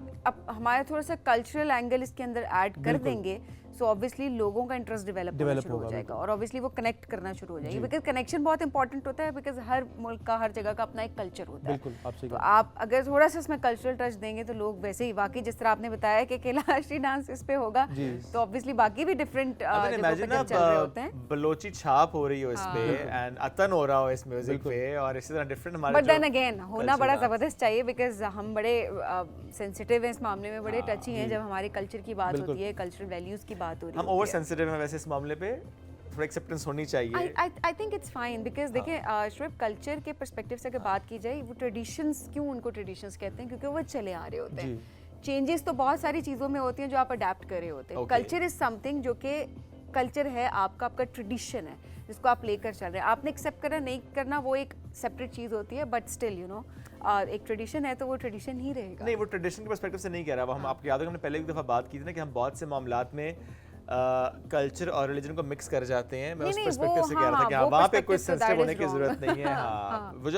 [SPEAKER 1] हमारे थोड़ा सा कल्चरल एंगल इसके अंदर ऐड कर देंगे सो ऑब्वियसली लोगों का इंटरेस्ट डेवलप शुरू हो
[SPEAKER 3] होगा,
[SPEAKER 1] जाएगा और ऑब्वियसली वो कनेक्ट करना शुरू हो जाएगी, बिकॉज कनेक्शन बहुत इंपॉर्टेंट होता है, बिकॉज हर मुल्क का, हर जगह का अपना एक कल्चर होता है।
[SPEAKER 3] बिल्कुल, आप सही
[SPEAKER 1] तो
[SPEAKER 3] कह
[SPEAKER 1] आप अगर थोड़ा सा इसमें कल्चरल टच देंगे तो लोग वैसे ही, वाकई जिस तरह आपने बताया कि कैलाशी डांस इस पे होगा, तो ऑब्वियसली बाकी भी डिफरेंट
[SPEAKER 2] इमेजिन ना
[SPEAKER 1] चल रहे होते हैं।
[SPEAKER 2] बलोची छाप हो रही हो इस पे एंड अतन हो रहा हो इस म्यूजिक पे, और इसी तरह डिफरेंट हमारे
[SPEAKER 1] बट देन अगेन होना बड़ा
[SPEAKER 2] culture
[SPEAKER 1] ज़बरदस्त चाहिए, बिकॉज हम बड़े सेंसिटिव हैं इस मामले में, बड़े टची हैं जब हमारे कल्चर की बात होती है, कल्चरल वैल्यूज़ की बात हो रही
[SPEAKER 2] हम ओवर सेंसिटिव हैं वैसे इस मामले पे, थोड़ा एक्सेप्टेंस होनी चाहिए।
[SPEAKER 1] I think it's fine, because देखिए शुएब, कल्चर के पर्सपेक्टिव से अगर बात की जाए, वो ट्रेडिशंस, क्यों उनको ट्रेडिशंस कहते हैं, क्योंकि वो चले आ रहे होते हैं। चेंजेस तो बहुत सारी चीज़ों में होती हैं जो आप अडेप्ट कर रहे होते हैं।
[SPEAKER 2] Okay.
[SPEAKER 1] कल्चर इज समथिंग जो कि कल्चर है आपका, आपका ट्रेडिशन है जिसको आप लेकर चल रहे हैं। आपने एक्सेप्ट करना नहीं करना वो एक सेपरेट चीज़ होती है, बट स्टिल यू नो एक ट्रेडिशन है तो वो ट्रेडिशन ही रहेगा।
[SPEAKER 2] नहीं, वो ट्रेडिशन के पर्सपेक्टिव से नहीं कह रहा, वो हम आपको याद होगा हमने पहले एक दफ़ा बात की थी ना कि हम बहुत से मामलात में कल्चर और रिलीजन को मिक्स कर जाते हैं। मैं उस
[SPEAKER 1] नहीं,
[SPEAKER 2] पर्सपेक्टिव
[SPEAKER 1] वो
[SPEAKER 2] से कह रहा था कि
[SPEAKER 1] हाँ,
[SPEAKER 2] वहाँ पे कोई
[SPEAKER 1] perspective तो
[SPEAKER 2] सेंसिटिव
[SPEAKER 1] that
[SPEAKER 2] होने
[SPEAKER 1] is
[SPEAKER 2] की
[SPEAKER 1] wrong.
[SPEAKER 2] जरूरत नहीं है। हाँ, वो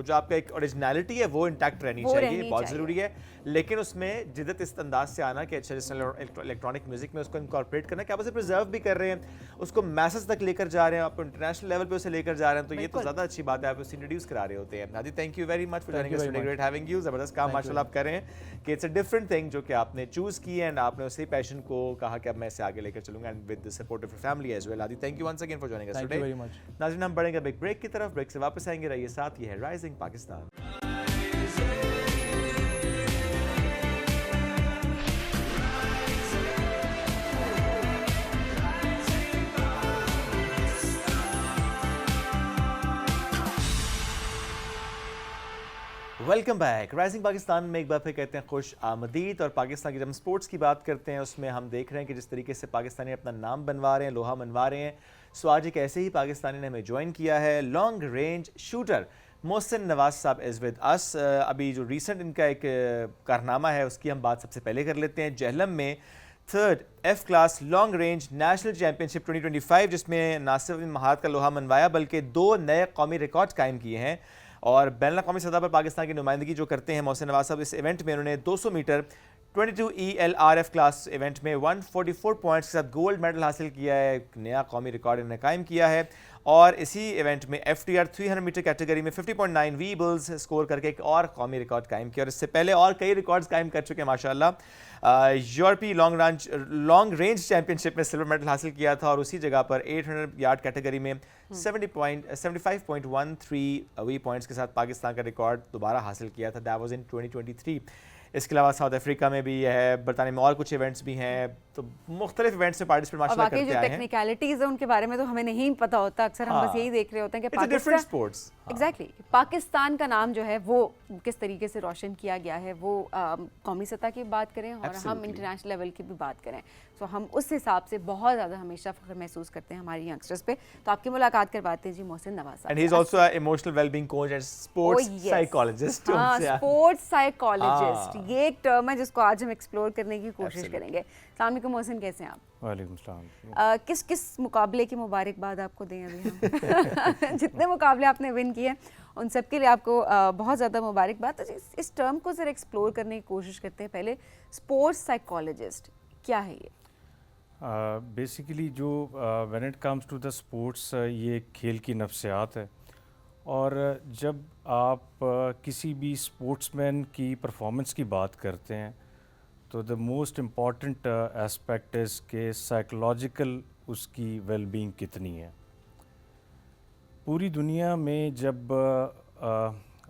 [SPEAKER 2] जो आपका एक ओरिजिनलिटी है वो इंटैक्ट रहनी
[SPEAKER 1] वो
[SPEAKER 2] चाहिए,
[SPEAKER 1] रहनी
[SPEAKER 2] बहुत
[SPEAKER 1] चाहिए।
[SPEAKER 2] ज़रूरी है, लेकिन उसमें जिद्दत इस अंदाज से आना कि अच्छा जिस इलेक्ट्रॉनिक म्यूजिक में उसको इनकॉर्पोरेट करना कि आप उसे प्रिजर्व भी कर रहे हैं, उसको मैसेज तक लेकर जा रहे हैं, आप इंटरनेशनल लेवल पे उसे लेकर जा रहे हैं, तो ये तो ज़्यादा अच्छी बात है, आप उसे इंट्रोड्यूस करा रहे होते हैं। नादी, thank you very much for joining us today, great having you. ज़बरदस्त काम माशाल्लाह आप कर रहे हैं कि इट्स अ डिफरेंट थिंग जो कि आपने चूज़ की एंड आपने उसी पैशन को कहा कि अब मैं इसे आगे लेकर चलूंगा and with the support of family as well. Hadi, thank you once again for joining us
[SPEAKER 3] Thank
[SPEAKER 2] today.
[SPEAKER 3] you very much.
[SPEAKER 2] नाज़रीन, हम बढ़ेंगे बिग ब्रेक की तरफ, ब्रेक से वापस आएंगे, रहिए साथ, ये है Rising Pakistan. Welcome back. Rising Pakistan में एक बार फिर कहते हैं खुश आमदीद। और पाकिस्तान की जब हम स्पोर्ट्स की बात करते हैं उसमें हम देख रहे हैं कि जिस तरीके से पाकिस्तानी अपना नाम बनवा रहे हैं, लोहा मनवा रहे हैं, सो आज एक ऐसे ही पाकिस्तानी ने हमें ज्वाइन किया है, long range shooter Mohsin Nawaz साहब इज़ विद अस। अभी जो रिसेंट इनका एक कारनामा है उसकी हम बात सबसे पहले कर लेते हैं। जहलम में 3rd F class long range national championship 2025, जिसमें ना सिर्फ महारत का लोहा मनवाया बल्कि 2 नए कौमी रिकॉर्ड कायम किए हैं और बैन अवी सतह पर पाकिस्तान की नुमाइंदगी जो करते हैं मोहसिन नवाज साहब। इस इवेंट में उन्होंने 200 मीटर 22 ELRF क्लास इवेंट में 144 पॉइंट्स के साथ गोल्ड मेडल हासिल किया है, एक नया कौमी रिकॉर्ड इन्होंने कायम किया है। और इसी इवेंट में FTR 300 मीटर कैटेगरी में 50.9 वीबल्स स्कोर करके एक और कौमी रिकॉर्ड कायम किया और इससे पहले और कई रिकॉर्ड्स कायम कर चुके हैं माशाल्लाह। यूरोपी लॉन्ग रेंज चैंपियनशिप में सिल्वर मेडल हासिल किया था और उसी जगह पर 800 यार्ड कैटेगरी में 75.13 वी पॉइंट्स के साथ पाकिस्तान का रिकॉर्ड दोबारा हासिल किया था। That was in 2023। इसके अलावा साउथ अफ्रीका में भी है, बरतानिया में और कुछ इवेंट्स भी हैं, तो मुख्तलिफ इवेंट्स में पार्टिसिपेट
[SPEAKER 1] और
[SPEAKER 2] माशाल्लाह
[SPEAKER 1] वाकई
[SPEAKER 2] करते
[SPEAKER 1] जो
[SPEAKER 2] आए हैं।
[SPEAKER 1] टेक्निकलिटीज है उनके बारे में तो हमें नहीं पता होता, अक्सर हम बस
[SPEAKER 2] हाँ।
[SPEAKER 1] यही देख रहे होते हैं कि
[SPEAKER 2] It's a different sports. हाँ।
[SPEAKER 1] एग्जैक्टली पाकिस्तान का नाम जो है वो किस तरीके से रोशन किया गया है, वो कौमी सतह की बात करें और हम
[SPEAKER 2] Absolutely.
[SPEAKER 1] इंटरनेशनल लेवल की भी बात करें, तो हम उस हिसाब से बहुत ज़्यादा हमेशा फख्र महसूस करते हैं हमारी यंगस्टर्स पे। तो आपकी मुलाकात करवाते हैं जी मोहसिन नवाज साहब।
[SPEAKER 2] And he's also an emotional well-being coach and sports psychologist.
[SPEAKER 1] हाँ,
[SPEAKER 2] उनसे
[SPEAKER 1] स्पोर्ट्स साइकोलॉजिस्ट,
[SPEAKER 2] हाँ।
[SPEAKER 1] ये एक टर्म है जिसको आज हम एक्सप्लोर करने की कोशिश
[SPEAKER 2] Absolutely.
[SPEAKER 1] करेंगे। अस्सलाम वालेकुम मोहसिन, कैसे हैं आप?
[SPEAKER 3] वालेकुम सलाम।
[SPEAKER 1] किस किस मुकाबले की मुबारकबाद आपको दें अभी हम? जितने मुकाबले आपने विन किए उन सब के लिए आपको बहुत ज़्यादा मुबारकबाद। तो इस टर्म को ज़रा एक्सप्लोर करने की कोशिश करते हैं। पहले स्पोर्ट्स साइकोलॉजिस्ट क्या है ये?
[SPEAKER 4] बेसिकली जो when it comes to the sports, ये खेल की नफ्सियात है, और जब आप किसी भी स्पोर्ट्समैन की परफॉर्मेंस की बात करते हैं तो the most important aspect is के साइकोलॉजिकल उसकी वेलबींग कितनी है। पूरी दुनिया में जब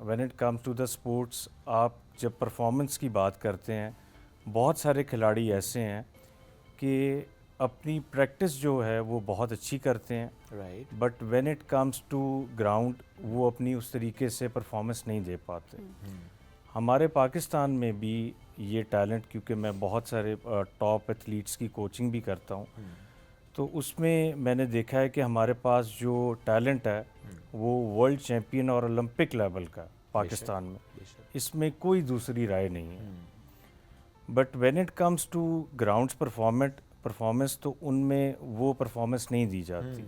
[SPEAKER 4] when it comes to the sports, आप जब परफॉर्मेंस की बात करते हैं, बहुत सारे खिलाड़ी ऐसे हैं कि अपनी प्रैक्टिस जो है वो बहुत अच्छी करते हैं,
[SPEAKER 2] Right.
[SPEAKER 4] But when it comes to ground वो अपनी उस तरीके से परफॉर्मेंस नहीं दे पाते। हमारे पाकिस्तान में भी ये टैलेंट, क्योंकि मैं बहुत सारे टॉप एथलीट्स की कोचिंग भी करता हूँ, तो उसमें मैंने देखा है कि हमारे पास जो टैलेंट है वो वर्ल्ड चैम्पियन और ओलंपिक लेवल का पाकिस्तान में,
[SPEAKER 2] बेशक।
[SPEAKER 4] इसमें कोई दूसरी राय नहीं है। But when it comes to grounds performance तो उनमें वो परफॉर्मेंस नहीं दी जाती।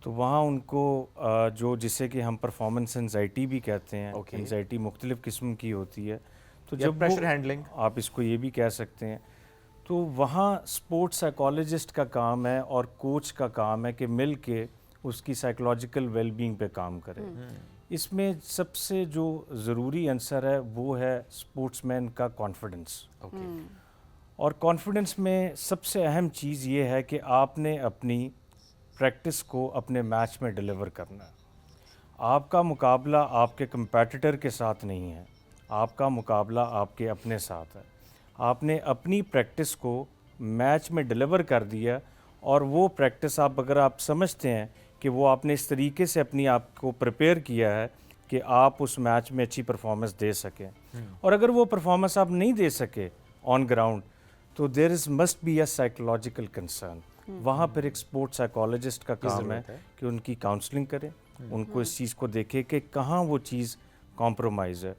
[SPEAKER 4] तो वहाँ उनको जो जिसे कि हम परफॉर्मेंस एंजाइटी भी कहते हैं,
[SPEAKER 2] Okay.
[SPEAKER 4] एंजाइटी मुख्तलिफ़ किस्म की होती है, तो
[SPEAKER 2] या
[SPEAKER 4] जब
[SPEAKER 2] pressure handling.
[SPEAKER 4] आप इसको ये भी कह सकते हैं, तो वहाँ स्पोर्ट्स साइकोलॉजिस्ट का काम है और कोच का काम है कि मिल के उसकी साइकोलॉजिकल वेलबींग पे काम करें। इसमें सबसे जो ज़रूरी आंसर है वो है स्पोर्ट्समैन का कॉन्फिडेंस।
[SPEAKER 2] Okay.
[SPEAKER 4] और कॉन्फिडेंस में सबसे अहम चीज़ ये है कि आपने अपनी प्रैक्टिस को अपने मैच में डिलीवर करना है। आपका मुकाबला आपके कंपेटिटर के साथ नहीं है, आपका मुकाबला आपके अपने साथ है। आपने अपनी प्रैक्टिस को मैच में डिलीवर कर दिया, और वो प्रैक्टिस अगर आप समझते हैं कि वो आपने इस तरीके से अपनी आप को प्रिपेयर किया है कि आप उस मैच में अच्छी परफॉर्मेंस दे सकें, और अगर वो परफॉर्मेंस आप नहीं दे सके ऑन ग्राउंड, तो there is must be a psychological concern. वहाँ पर एक स्पोर्ट्स साइकोलॉजिस्ट का काम है कि उनकी काउंसलिंग करें, उनको इस चीज़ को देखें कि कहाँ वो चीज़ कॉम्प्रोमाइज़ है।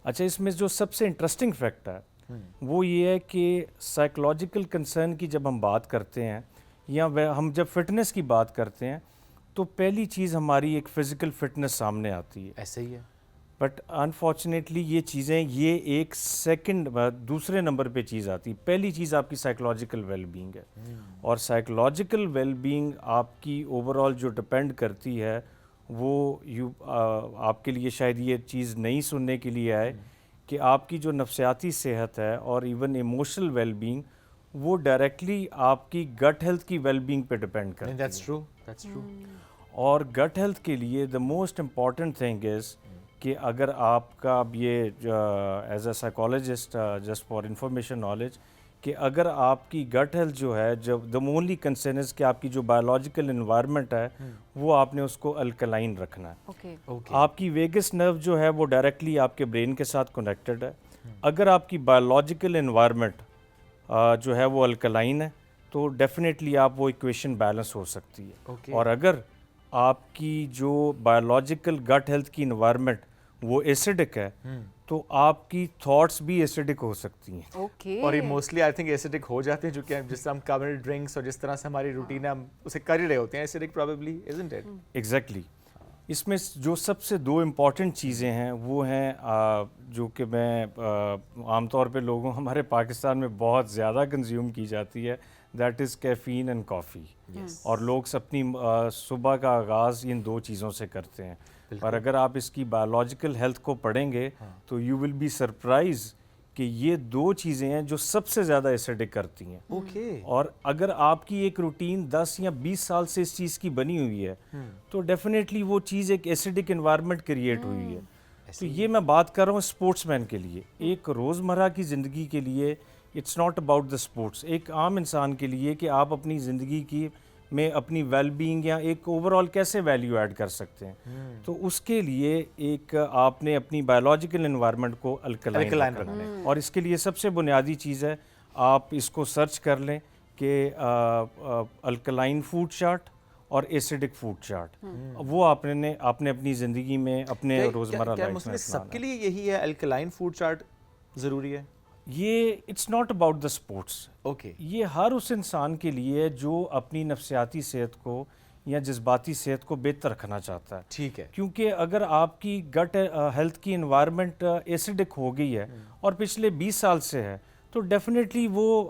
[SPEAKER 4] अच्छा, इसमें जो सबसे इंटरेस्टिंग फैक्ट है वो ये है कि साइकोलॉजिकल कंसर्न की जब हम बात करते हैं, या हम जब फिटनेस की बात करते हैं, तो पहली चीज़ हमारी एक फ़िज़िकल फिटनेस सामने आती है।
[SPEAKER 2] ऐसे ही है।
[SPEAKER 4] बट अनफॉर्चुनेटली ये चीज़ें, ये एक सेकंड दूसरे नंबर पे चीज़ आती है। पहली चीज़ आपकी साइकोलॉजिकल वेलबींग है, और साइकोलॉजिकल वेलबींग आपकी ओवरऑल जो डिपेंड करती है वो आपके लिए शायद ये चीज़ नहीं सुनने के लिए आए कि आपकी जो नफ्सियाती सेहत है और इवन इमोशनल वेलबींग, वो डायरेक्टली आपकी गट हेल्थ की वेलबींग पे डिपेंड करती है।
[SPEAKER 2] That's true. That's true.
[SPEAKER 4] और गट हेल्थ के लिए the most important thing is कि अगर आपका अब ये as a psychologist, just for information knowledge, कि अगर आपकी गट हेल्थ जो है, जब द ओनली कंसर्न इज़ कि आपकी जो बायोलॉजिकल इन्वायरमेंट है वो आपने उसको अल्कलाइन रखना है।
[SPEAKER 1] Okay,
[SPEAKER 2] Okay.
[SPEAKER 4] आपकी वेगस नर्व जो है वो डायरेक्टली आपके ब्रेन के साथ कनेक्टेड है। अगर आपकी बायोलॉजिकल इन्वायरमेंट जो है वो अल्कलाइन है, तो डेफिनेटली आप वो इक्वेशन बैलेंस हो सकती है।
[SPEAKER 2] Okay.
[SPEAKER 4] और अगर आपकी जो बायोलॉजिकल गट हेल्थ की इन्वायरमेंट वो एसिडिक है, तो आपकी थॉट्स भी एसिडिक हो सकती हैं।
[SPEAKER 1] ओके।
[SPEAKER 2] और ये मोस्टली आई थिंक एसिडिक हो जाते हैं, जो कि जिस तरह हम कार्बोनेटेड ड्रिंक्स और जिस तरह से हमारी रूटीन है हम उसे कर ही रहे होते हैं, acidic probably, isn't it?
[SPEAKER 4] Exactly. इसमें जो सबसे दो इम्पॉर्टेंट चीज़ें हैं वो हैं जो कि मैं आमतौर पे लोगों हमारे पाकिस्तान में बहुत ज़्यादा कंज्यूम की जाती है, that is caffeine and coffee. और लोग अपनी सुबह का आगाज़ इन दो चीज़ों से करते हैं। पर अगर आप इसकी बायोलॉजिकल हेल्थ को पढ़ेंगे तो यू विल बी सरप्राइज कि ये दो चीज़ें हैं जो सबसे ज़्यादा एसिडिक करती हैं।
[SPEAKER 2] ओके।
[SPEAKER 4] और अगर आपकी एक रूटीन 10 या 20 साल से इस चीज़ की बनी हुई है तो डेफिनेटली वो चीज़ एक एसिडिक एनवायरनमेंट क्रिएट हुई है। तो ये मैं बात कर रहा हूँ स्पोर्ट्समैन के लिए। एक रोज़मर्रा की ज़िंदगी के लिए it's not about the sports. एक आम इंसान के लिए कि आप अपनी ज़िंदगी की में अपनी वेलबींग या एक ओवरऑल कैसे वैल्यू ऐड कर सकते हैं, तो उसके लिए एक आपने अपनी बायोलॉजिकल एनवायरनमेंट को अल्कलाइन रखना है। और इसके लिए सबसे बुनियादी चीज़ है, आप इसको सर्च कर लें कि अल्कलाइन फूड चार्ट और एसिडिक फूड चार्ट, वो आपने अपनी ज़िंदगी में अपने रोज़मर्रा लाइफ में अपनाना
[SPEAKER 2] सबके लिए यही है, अल्कलाइन फूड चार्ट ज़रूरी है?
[SPEAKER 4] ये it's not about the sports.
[SPEAKER 2] Okay,
[SPEAKER 4] ये हर उस इंसान के लिए जो अपनी नफ्सियाती सेहत को या जज्बाती सेहत को बेहतर रखना चाहता है।
[SPEAKER 2] ठीक है।
[SPEAKER 4] क्योंकि अगर आपकी गट हेल्थ की इन्वायरमेंट एसिडिक हो गई है और पिछले 20 साल से है, तो डेफिनेटली वो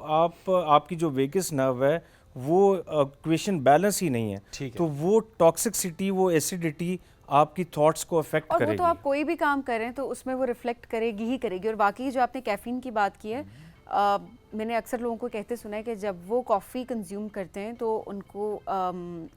[SPEAKER 4] आपकी जो वेगस नर्व है वो इक्वेशन बैलेंस ही नहीं है।
[SPEAKER 2] ठीक है।
[SPEAKER 4] तो वो टॉक्सिसिटी, वो एसिडिटी आपकी थॉट्स को अफेक्ट
[SPEAKER 1] और
[SPEAKER 4] करेगी।
[SPEAKER 1] वो तो आप कोई भी काम करें तो उसमें वो रिफ्लेक्ट करेगी ही करेगी। और बाकी जो आपने कैफीन की बात की है, मैंने अक्सर लोगों को कहते सुना है कि जब वो कॉफ़ी कंज्यूम करते हैं तो उनको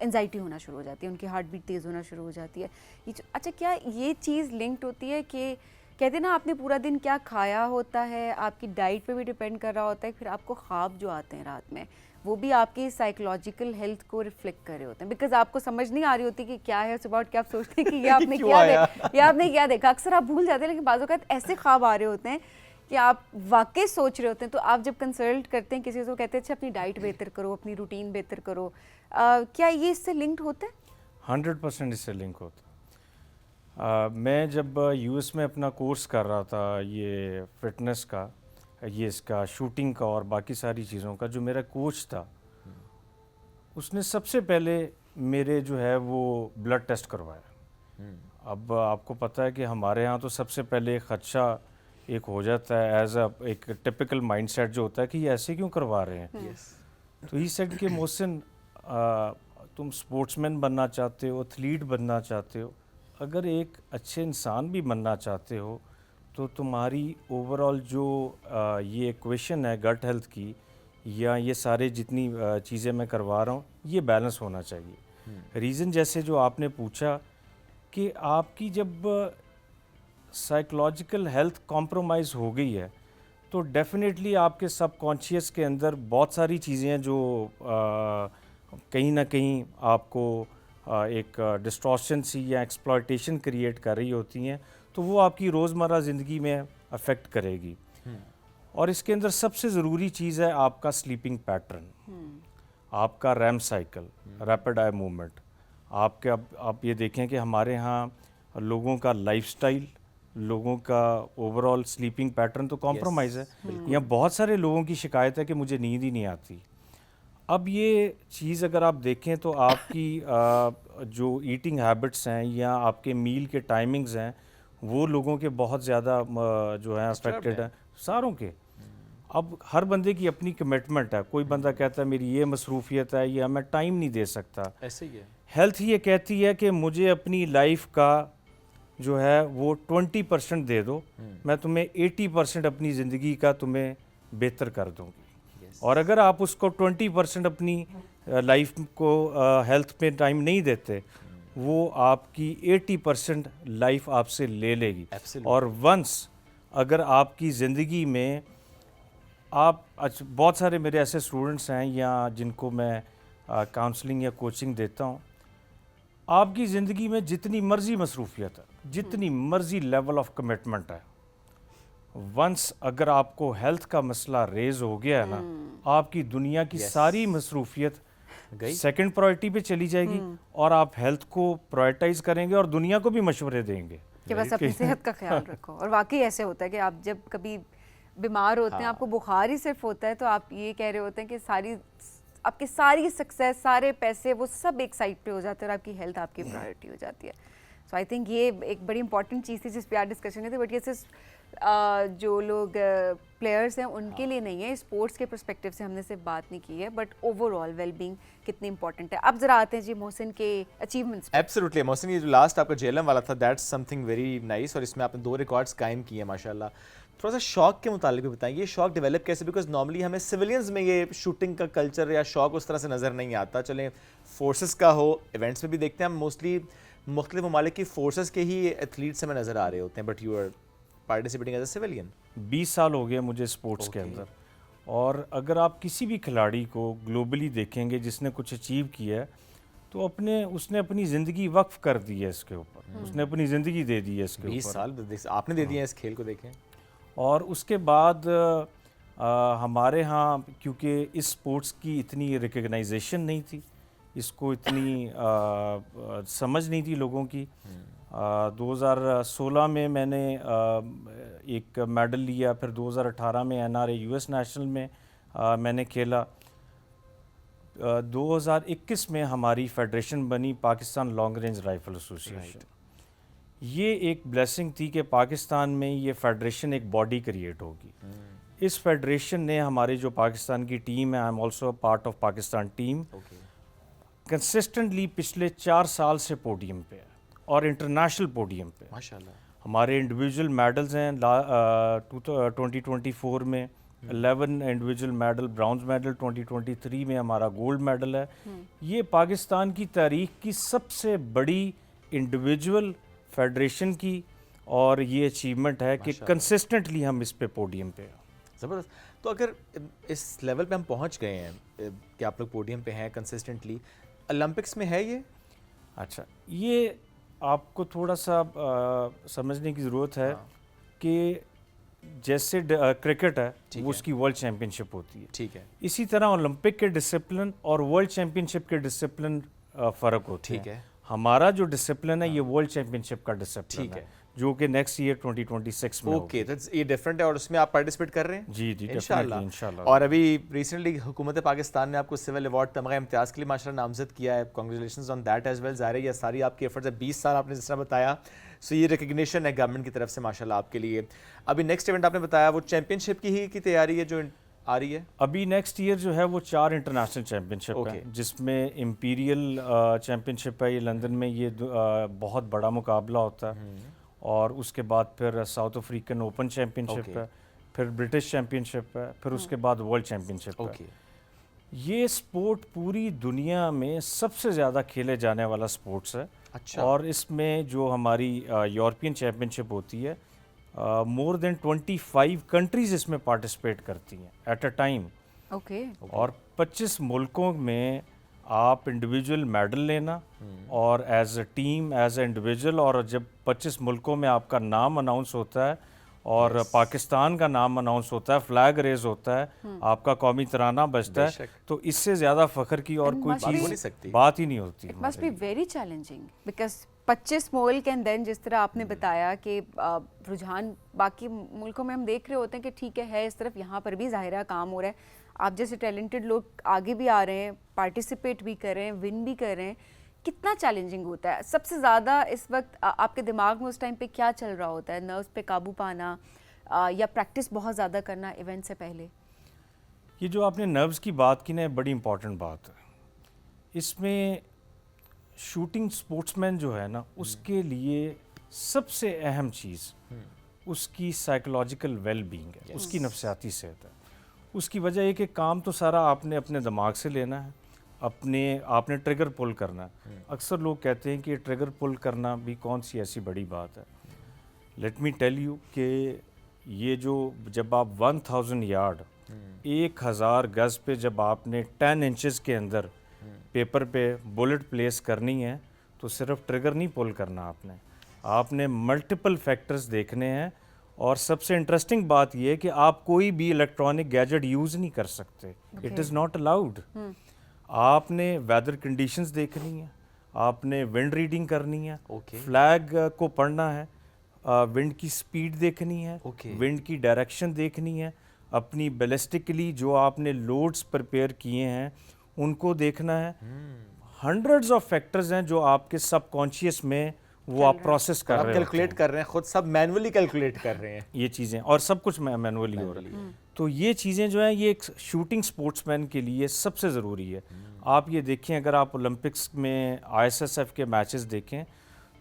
[SPEAKER 1] एंजाइटी होना शुरू हो जाती है, उनकी हार्ट बीट तेज़ होना शुरू हो जाती है। अच्छा, क्या ये चीज़ लिंक्ड होती है कि कहते हैं ना आपने पूरा दिन क्या खाया होता है, आपकी डाइट पे भी डिपेंड कर रहा होता है, फिर आपको ख्वाब जो आते हैं रात में वो भी आपकी साइकोलॉजिकल हेल्थ को रिफ्लेक्ट कर रहे होते हैं, बिकॉज आपको समझ नहीं आ रही होती कि क्या है सुबह उठ के आप सोचते हैं कि ये आपने क्या देखा, अक्सर आप भूल जाते हैं। लेकिन बाज़ औक़ात ऐसे ख्वाब आ रहे होते हैं कि आप वाकई सोच रहे होते हैं, तो आप जब कंसल्ट करते हैं किसी को, कहते हैं अच्छा अपनी डाइट बेहतर करो, अपनी रूटीन बेहतर करो, क्या ये इससे लिंक्ड होता है?
[SPEAKER 4] 100% इससे लिंक होता है। मैं जब यूएस में अपना कोर्स कर रहा था, ये फिटनेस का, ये इसका शूटिंग का और बाकी सारी चीज़ों का, जो मेरा कोच था उसने सबसे पहले मेरे जो है वो ब्लड टेस्ट करवाया। अब आपको पता है कि हमारे यहाँ तो सबसे पहले खदशा एक हो जाता है एज एक टिपिकल माइंडसेट जो होता है कि ये ऐसे क्यों करवा रहे हैं। तो ही सेड कि मोहसिन, तुम स्पोर्ट्समैन बनना चाहते हो, एथलीट बनना चाहते हो, अगर एक अच्छे इंसान भी बनना चाहते हो तो तुम्हारी ओवरऑल जो ये इक्वेशन है गट हेल्थ की, या ये सारे जितनी चीज़ें मैं करवा रहा हूँ, ये बैलेंस होना चाहिए। रीज़न जैसे जो आपने पूछा कि आपकी जब साइकोलॉजिकल हेल्थ कॉम्प्रोमाइज़ हो गई है तो डेफिनेटली आपके सबकॉन्शियस के अंदर बहुत सारी चीज़ें हैं जो कहीं ना कहीं आपको एक डिस्टॉर्शन सी या एक्सप्लॉयटेशन क्रिएट कर रही होती हैं, तो वो आपकी रोज़मर्रा ज़िंदगी में अफेक्ट करेगी। और इसके अंदर सबसे ज़रूरी चीज़ है आपका स्लीपिंग पैटर्न, आपका RAM cycle, rapid eye movement. आप ये देखें कि हमारे यहाँ लोगों का लाइफस्टाइल, लोगों का ओवरऑल स्लीपिंग पैटर्न तो कॉम्प्रोमाइज़ है। यहाँ बहुत सारे लोगों की शिकायत है कि मुझे नींद ही नहीं आती। अब ये चीज़ अगर आप देखें तो आपकी जो ईटिंग हैबिट्स हैं या आपके मील के टाइमिंग्स हैं, वो लोगों के बहुत ज़्यादा जो है अफेक्टेड हैं, सारों के। अब हर बंदे की अपनी कमिटमेंट है। कोई बंदा कहता है मेरी ये मसरूफियत है या मैं टाइम नहीं दे सकता।
[SPEAKER 2] ऐसे ही है।
[SPEAKER 4] हेल्थ ये कहती है कि मुझे अपनी लाइफ का जो है वो 20% दे दो, मैं तुम्हें 80% अपनी ज़िंदगी का तुम्हें बेहतर कर दूँगी। और अगर आप उसको 20% अपनी लाइफ को हेल्थ पे टाइम नहीं देते, वो आपकी 80% लाइफ आपसे ले लेगी। और वंस अगर आपकी ज़िंदगी में आप बहुत सारे मेरे ऐसे स्टूडेंट्स हैं या जिनको मैं काउंसलिंग या कोचिंग देता हूँ, आपकी ज़िंदगी में जितनी मर्ज़ी मसरूफियत है, जितनी मर्ज़ी लेवल ऑफ कमिटमेंट है, वंस अगर आपको हेल्थ का मसला रेज हो गया है ना, आपकी दुनिया की सारी मसरूफियत सेकंड प्रायोरिटी पे चली जाएगी और आप हेल्थ को प्रायोरिटाइज करेंगे और दुनिया को भी मशवरे देंगे
[SPEAKER 1] कि बस अपनी सेहत का ख्याल रखो। और वाकई ऐसे होता है कि आप जब कभी बीमार होते हैं, आपको बुखार ही सिर्फ होता है, तो आप ये कह रहे होते हैं कि आपकी सारी सक्सेस, सारे पैसे, वो सब एक साइड पे हो जाते हैं और आपकी हेल्थ आपकी प्रायोरिटी हो जाती है। सो आई थिंक ये एक बड़ी इंपॉर्टेंट चीज़ थी जिस पे आज डिस्कशन थी। बट ये सिर्फ जो लोग प्लेयर्स हैं उनके लिए नहीं है, स्पोर्ट्स के पर्सपेक्टिव से हमने सिर्फ बात नहीं की है, बट ओवरऑल वेलबींग कितनी इंपॉर्टेंट है। अब जरा आते हैं जी मोहसिन के अचीवमेंट्स पे।
[SPEAKER 2] एब्सोल्युटली मोहसिन, ये जो लास्ट आपका जेएलएम वाला था, दैट्स समथिंग वेरी नाइस, और इसमें आपने 2 रिकॉर्ड्स कायम किए माशाल्लाह। थोड़ा सा शौक के मुतालिक भी बताएं, ये शौक डेवलप कैसे? बिकॉज नॉर्मली हमें सिविलियंस में ये शूटिंग का कल्चर या शौक उस तरह से नज़र नहीं आता। चलें फोर्सेस का हो, इवेंट्स में भी देखते हैं हम मोस्टली मुख्तलिफ ममालिक की फोर्सेस के ही एथलीट्स हमें नज़र आ रहे होते हैं, but you are participating as a civilian.
[SPEAKER 4] 20 साल हो गए मुझे स्पोर्ट्स के अंदर, और अगर आप किसी भी खिलाड़ी को ग्लोबली देखेंगे जिसने कुछ अचीव किया है, तो उसने अपनी ज़िंदगी वक्फ कर दी है इसके ऊपर, उसने अपनी ज़िंदगी दे दी है इसके
[SPEAKER 2] 20
[SPEAKER 4] ऊपर।
[SPEAKER 2] साल आपने दे दिए हैं इस खेल को, देखें।
[SPEAKER 4] और उसके बाद हमारे यहाँ क्योंकि इस स्पोर्ट्स की इतनी रिकग्नाइजेशन नहीं थी, इसको इतनी समझ नहीं थी लोगों की। 2016 में मैंने एक मेडल लिया, फिर 2018 में NRA US नेशनल में मैंने खेला। 2021 में हमारी फेडरेशन बनी Pakistan long range rifle association. ये एक ब्लेसिंग थी कि पाकिस्तान में ये फेडरेशन एक बॉडी क्रिएट होगी। इस फेडरेशन ने हमारे जो पाकिस्तान की टीम है, I am also part of Pakistan team, consistently पिछले 4 साल से पोडियम पे है और इंटरनेशनल पोडियम पे।
[SPEAKER 2] माशाल्लाह।
[SPEAKER 4] हमारे इंडिविजुअल मेडल्स हैं 2024 में 11 इंडिविजुअल मेडल, ब्राउन्ज मेडल 2023 में हमारा गोल्ड मेडल है। ये पाकिस्तान की तारीख की सबसे बड़ी इंडिविजुअल फेडरेशन की और ये अचीवमेंट है कि कंसिस्टेंटली हम इस पे पोडियम पे हैं।
[SPEAKER 2] ज़बरदस्त। तो अगर इस लेवल पे हम पहुंच गए हैं कि आप लोग पोडियम पे हैं कंसिस्टेंटली, ओलंपिक्स में है ये?
[SPEAKER 4] अच्छा, ये आपको थोड़ा सा समझने की ज़रूरत है कि जैसे क्रिकेट है वो उसकी वर्ल्ड चैम्पियनशिप होती है,
[SPEAKER 2] ठीक है,
[SPEAKER 4] इसी तरह ओलंपिक के डिसिप्लिन और वर्ल्ड चैम्पियनशिप के डिसिप्लिन फ़र्क होते हैं।
[SPEAKER 2] ठीक है।
[SPEAKER 4] हमारा जो डिसिप्लिन है ये वर्ल्ड चैम्पियनशिप का डिसिप्लिन
[SPEAKER 2] ठीक
[SPEAKER 4] है,
[SPEAKER 2] है,
[SPEAKER 4] जो कि नेक्स्ट ईयर 2026 में
[SPEAKER 2] ओके। तो ये डिफरेंट है और उसमें आप पार्टिसिपेट कर रहे हैं?
[SPEAKER 4] जी जी,
[SPEAKER 2] इंशाल्लाह।
[SPEAKER 4] इंशाल्लाह।
[SPEAKER 2] और अभी रिसेंटली हुकूमत पाकिस्तान ने आपको सिविल अवार्ड तमगा इम्तियाज़ के लिए माशाल्लाह नामजद किया है। Congratulations on that as well. ज़ाहिर है ये सारी आपकी एफर्ट्स है, 20 साल आपने जिस तरह बताया, सो ये रिकग्निशन है गवर्नमेंट की तरफ से माशाल्लाह आपके लिए। अभी नेक्स्ट इवेंट आपने बताया वो चैंपियनशिप की तैयारी है जो आ रही है?
[SPEAKER 4] अभी नेक्स्ट ईयर जो है वो 4 इंटरनेशनल चैम्पियनशिप
[SPEAKER 2] Okay.
[SPEAKER 4] है, जिसमें इम्पीरियल चैम्पियनशिप है, ये लंदन में, ये बहुत बड़ा मुकाबला होता है। और उसके बाद फिर south African open championship
[SPEAKER 2] Okay.
[SPEAKER 4] है, फिर ब्रिटिश चैम्पियनशिप है, फिर उसके बाद वर्ल्ड चैम्पियनशिप
[SPEAKER 2] ओके।
[SPEAKER 4] है। ये स्पोर्ट पूरी दुनिया में सबसे ज़्यादा खेले जाने वाला स्पोर्ट्स है।
[SPEAKER 2] अच्छा।
[SPEAKER 4] और इसमें जो हमारी यूरोपियन चैम्पियनशिप होती है, मोर देन 25 कंट्रीज़ इसमें पार्टिसिपेट करती हैं एट अ टाइम।
[SPEAKER 1] ओके।
[SPEAKER 4] और 25 मुल्कों में आप इंडिविजुअल मेडल लेना और as a team, as a individual, और जब 25 मुल्कों में आपका नाम अनाउंस होता है और पाकिस्तान का नाम अनाउंस होता है, फ्लैग रेज होता है, आपका कौमी तराना बजता है, तो इससे ज़्यादा फ़ख्र की और
[SPEAKER 1] And
[SPEAKER 4] कोई
[SPEAKER 1] must be-
[SPEAKER 2] हो नहीं
[SPEAKER 4] चीज़
[SPEAKER 2] सकती।
[SPEAKER 4] बात ही नहीं होती।
[SPEAKER 1] It must be very challenging because 25 मुल्क एंड देन जिस तरह आपने बताया कि रुझान बाकी मुल्कों में हम देख रहे होते हैं कि ठीक है इस तरफ, यहाँ पर भी ज़ाहिरा काम हो रहा है, आप जैसे टैलेंटेड लोग आगे भी आ रहे हैं, पार्टिसिपेट भी कर रहे हैं, विन भी कर रहे हैं। कितना चैलेंजिंग होता है? सबसे ज़्यादा इस वक्त आपके दिमाग में उस टाइम पे क्या चल रहा होता है? नर्व्स पे काबू पाना या प्रैक्टिस बहुत ज़्यादा करना इवेंट से पहले?
[SPEAKER 4] ये जो आपने नर्व्स की बात की ना, बड़ी इंपॉर्टेंट बात है। इसमें शूटिंग स्पोर्ट्समैन जो है ना, उसके लिए सबसे अहम चीज़ उसकी साइकोलॉजिकल वेल बीइंग है, उसकी नफसियाती सेहत है। उसकी वजह ये कि काम तो सारा आपने अपने दिमाग से लेना है, आपने ट्रिगर पुल करना है। अक्सर लोग कहते हैं कि ट्रिगर पुल करना भी कौन सी ऐसी बड़ी बात है। लेट मी टेल यू कि ये जो जब आप 1000 यार्ड 1000 गज पे जब आपने 10 इंचेस के अंदर पेपर पे बुलेट प्लेस करनी है, तो सिर्फ ट्रिगर नहीं पुल करना, आपने मल्टीपल फैक्टर्स देखने हैं। और सबसे इंटरेस्टिंग बात यह है कि आप कोई भी इलेक्ट्रॉनिक गैजेट यूज़ नहीं कर सकते, इट इज़ नॉट अलाउड। आपने वेदर कंडीशंस देखनी है, आपने विंड रीडिंग करनी है, फ्लैग को पढ़ना है, विंड की स्पीड देखनी है, विंड की डायरेक्शन देखनी है, अपनी बैलिस्टिकली जो आपने लोड्स प्रिपेयर किए हैं उनको देखना है। हंड्रेड्स ऑफ फैक्टर्स हैं जो आपके सबकॉन्शियस में वो आप प्रोसेस कर रहे हैं,
[SPEAKER 2] कैलकुलेट कर रहे हैं, खुद सब मैनुअली कैलकुलेट कर रहे हैं
[SPEAKER 4] ये चीज़ें, और सब कुछ मैनुअली हो रहा है। तो ये चीज़ें जो हैं, ये एक शूटिंग स्पोर्ट्समैन के लिए सबसे ज़रूरी है। आप ये देखें, अगर आप ओलंपिक्स में ISSF के मैचेस देखें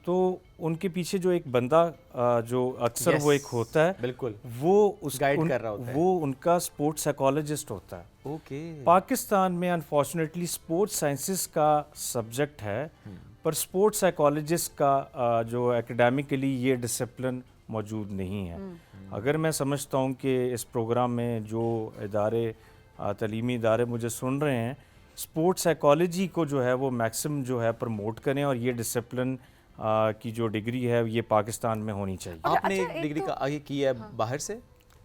[SPEAKER 4] तो उनके पीछे जो एक बंदा जो अक्सर वो एक होता है,
[SPEAKER 2] बिल्कुल,
[SPEAKER 4] वो
[SPEAKER 2] गाइड कर रहा होता है,
[SPEAKER 4] वो उनका स्पोर्ट्स साइकोलॉजिस्ट होता है।
[SPEAKER 2] ओके।
[SPEAKER 4] पाकिस्तान में अनफॉर्चुनेटली स्पोर्ट्स साइंसेस का सब्जेक्ट है, पर स्पोर्ट्स साइकोलॉजिस्ट का जो एकेडमिकली ये डिसिप्लिन मौजूद नहीं है। अगर मैं समझता हूँ कि इस प्रोग्राम में जो इदारे तालीमी इदारे मुझे सुन रहे हैं, स्पोर्ट्स साइकोलॉजी को जो है वो मैक्सिमम जो है प्रमोट करें, और ये डिसिप्लिन की जो डिग्री है ये पाकिस्तान में होनी चाहिए।
[SPEAKER 2] आपने
[SPEAKER 1] अच्छा, एक
[SPEAKER 2] डिग्री
[SPEAKER 1] तो-
[SPEAKER 2] का आगे की है बाहर से?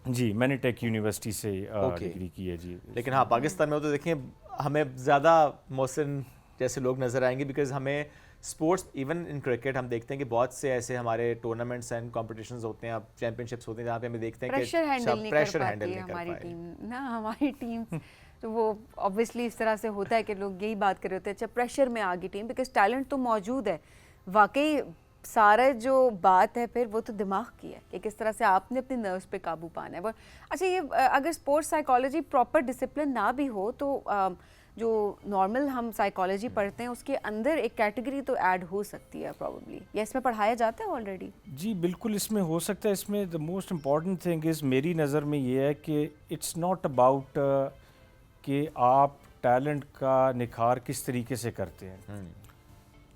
[SPEAKER 4] जी, मैंने टेक यूनिवर्सिटी से
[SPEAKER 2] Okay.
[SPEAKER 4] डिग्री की है जी।
[SPEAKER 2] लेकिन हाँ, पाकिस्तान में तो देखिए हमें ज़्यादा मोहसिन जैसे लोग नज़र आएंगे, बिकॉज हमें स्पोर्ट्स, इवन इन क्रिकेट हम देखते हैं कि बहुत से ऐसे हमारे टूर्नामेंट्स एंड कॉम्पिटिशन्स होते हैं, अब चैंपियनशिप्स होते हैं जहाँ पे हमें देखते हैं
[SPEAKER 1] प्रेशर
[SPEAKER 2] कि
[SPEAKER 1] हैंडल नहीं कर
[SPEAKER 2] प्रेशर
[SPEAKER 1] पाती
[SPEAKER 2] हैंडल
[SPEAKER 1] है
[SPEAKER 2] नहीं कर
[SPEAKER 1] हमारी
[SPEAKER 2] पाए।
[SPEAKER 1] टीम ना, हमारी टीम तो वो ऑब्वियसली इस तरह से होता है कि लोग यही बात कर रहे होते हैं, अच्छा प्रेशर में आ गई टीम, बिकॉज टैलेंट तो मौजूद है वाकई। सारा जो बात है फिर वो तो दिमाग की है कि किस तरह से आपने अपने नर्व्स पे काबू पाना है। वो अच्छा, ये अगर स्पोर्ट्स साइकोलॉजी प्रॉपर डिसिप्लिन ना भी हो तो जो नॉर्मल हम साइकोलॉजी पढ़ते हैं उसके अंदर एक कैटेगरी तो ऐड हो सकती है प्रॉब्ली, या इसमें पढ़ाया जाता है ऑलरेडी?
[SPEAKER 4] जी बिल्कुल, इसमें हो सकता है। इसमें the most important thing is मेरी नज़र में ये है कि इट्स नॉट अबाउट कि आप टैलेंट का निखार किस तरीके से करते हैं।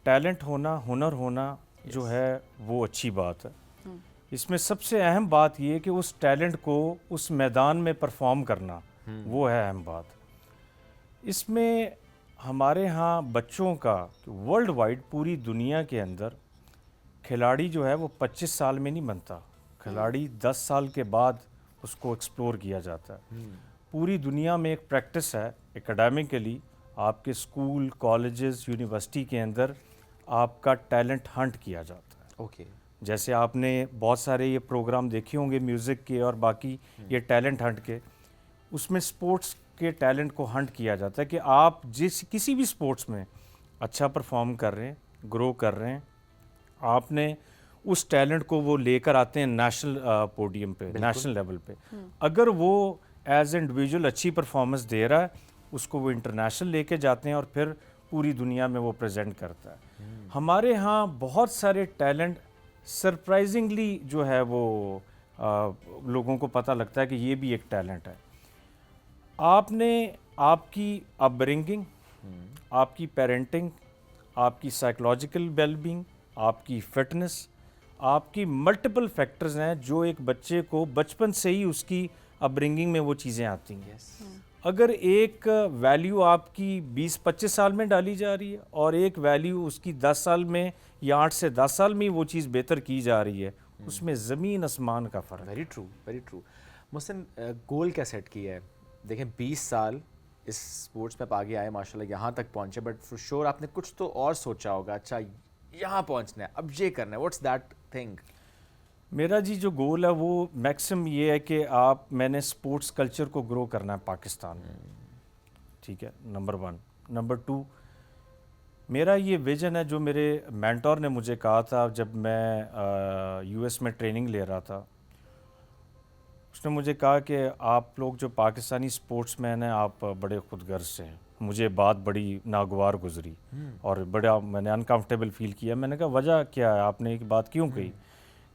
[SPEAKER 4] टैलेंट होना, हुनर होना जो है वो अच्छी बात है। इसमें सबसे अहम बात ये है कि उस टैलेंट को उस मैदान में परफॉर्म करना, वो है अहम बात। इसमें हमारे यहाँ बच्चों का वर्ल्ड वाइड पूरी दुनिया के अंदर खिलाड़ी जो है वो 25 साल में नहीं बनता, खिलाड़ी 10 साल के बाद उसको एक्सप्लोर किया जाता है। पूरी दुनिया में एक प्रैक्टिस है एकेडमिकली, आपके स्कूल, कॉलेजेस, यूनिवर्सिटी के अंदर आपका टैलेंट हंट किया जाता है।
[SPEAKER 2] ओके।
[SPEAKER 4] जैसे आपने बहुत सारे ये प्रोग्राम देखे होंगे म्यूज़िक के और बाकी ये टैलेंट हंट के, उसमें स्पोर्ट्स के टैलेंट को हंट किया जाता है कि आप किसी भी स्पोर्ट्स में अच्छा परफॉर्म कर रहे हैं, ग्रो कर रहे हैं, आपने उस टैलेंट को वो लेकर आते हैं नेशनल पोडियम पे, नेशनल लेवल पे। अगर वो एज इंडिविजुअल अच्छी परफॉर्मेंस दे रहा है, उसको वो इंटरनेशनल लेके जाते हैं और फिर पूरी दुनिया में वो प्रेजेंट करता है। हमारे यहाँ बहुत सारे टैलेंट सरप्राइजिंगली जो है वो लोगों को पता लगता है कि ये भी एक टैलेंट है। आपने आपकी अपब्रिंगिंग, आपकी पेरेंटिंग, आपकी साइकोलॉजिकल वेलबींग, आपकी फिटनेस, आपकी मल्टीपल फैक्टर्स हैं जो एक बच्चे को बचपन से ही उसकी अपब्रिंगिंग में वो चीज़ें आती हैं। अगर एक वैल्यू आपकी 20-25 साल में डाली जा रही है और एक वैल्यू उसकी 10 साल में या 8 से 10 साल में वो चीज़ बेहतर की जा रही है, उसमें ज़मीन आसमान का फ़र्क।
[SPEAKER 2] Very true, very true. Mohsin, goal क्या सेट किया है? देखें 20 साल इस स्पोर्ट्स में आप आगे आए, माशाल्लाह यहाँ तक पहुँचे, बट फॉर श्योर आपने कुछ तो और सोचा होगा, अच्छा यहाँ पहुँचना है, अब ये करना है, व्हाट्स दैट थिंग?
[SPEAKER 4] मेरा जी जो गोल है वो मैक्सिमम ये है कि मैंने स्पोर्ट्स कल्चर को ग्रो करना है पाकिस्तान में, ठीक है, नंबर 1। नंबर 2, मेरा ये विजन है जो मेरे मेंटोर ने मुझे कहा था जब मैं यूएस में ट्रेनिंग ले रहा था। उसने मुझे कहा कि आप लोग जो पाकिस्तानी स्पोर्ट्समैन हैं, आप बड़े खुदगर्ज से हैं। मुझे बात बड़ी नागवार गुजरी और बड़ा मैंने अनकंफर्टेबल फील किया। मैंने कहा वजह क्या है, आपने एक बात क्यों कही?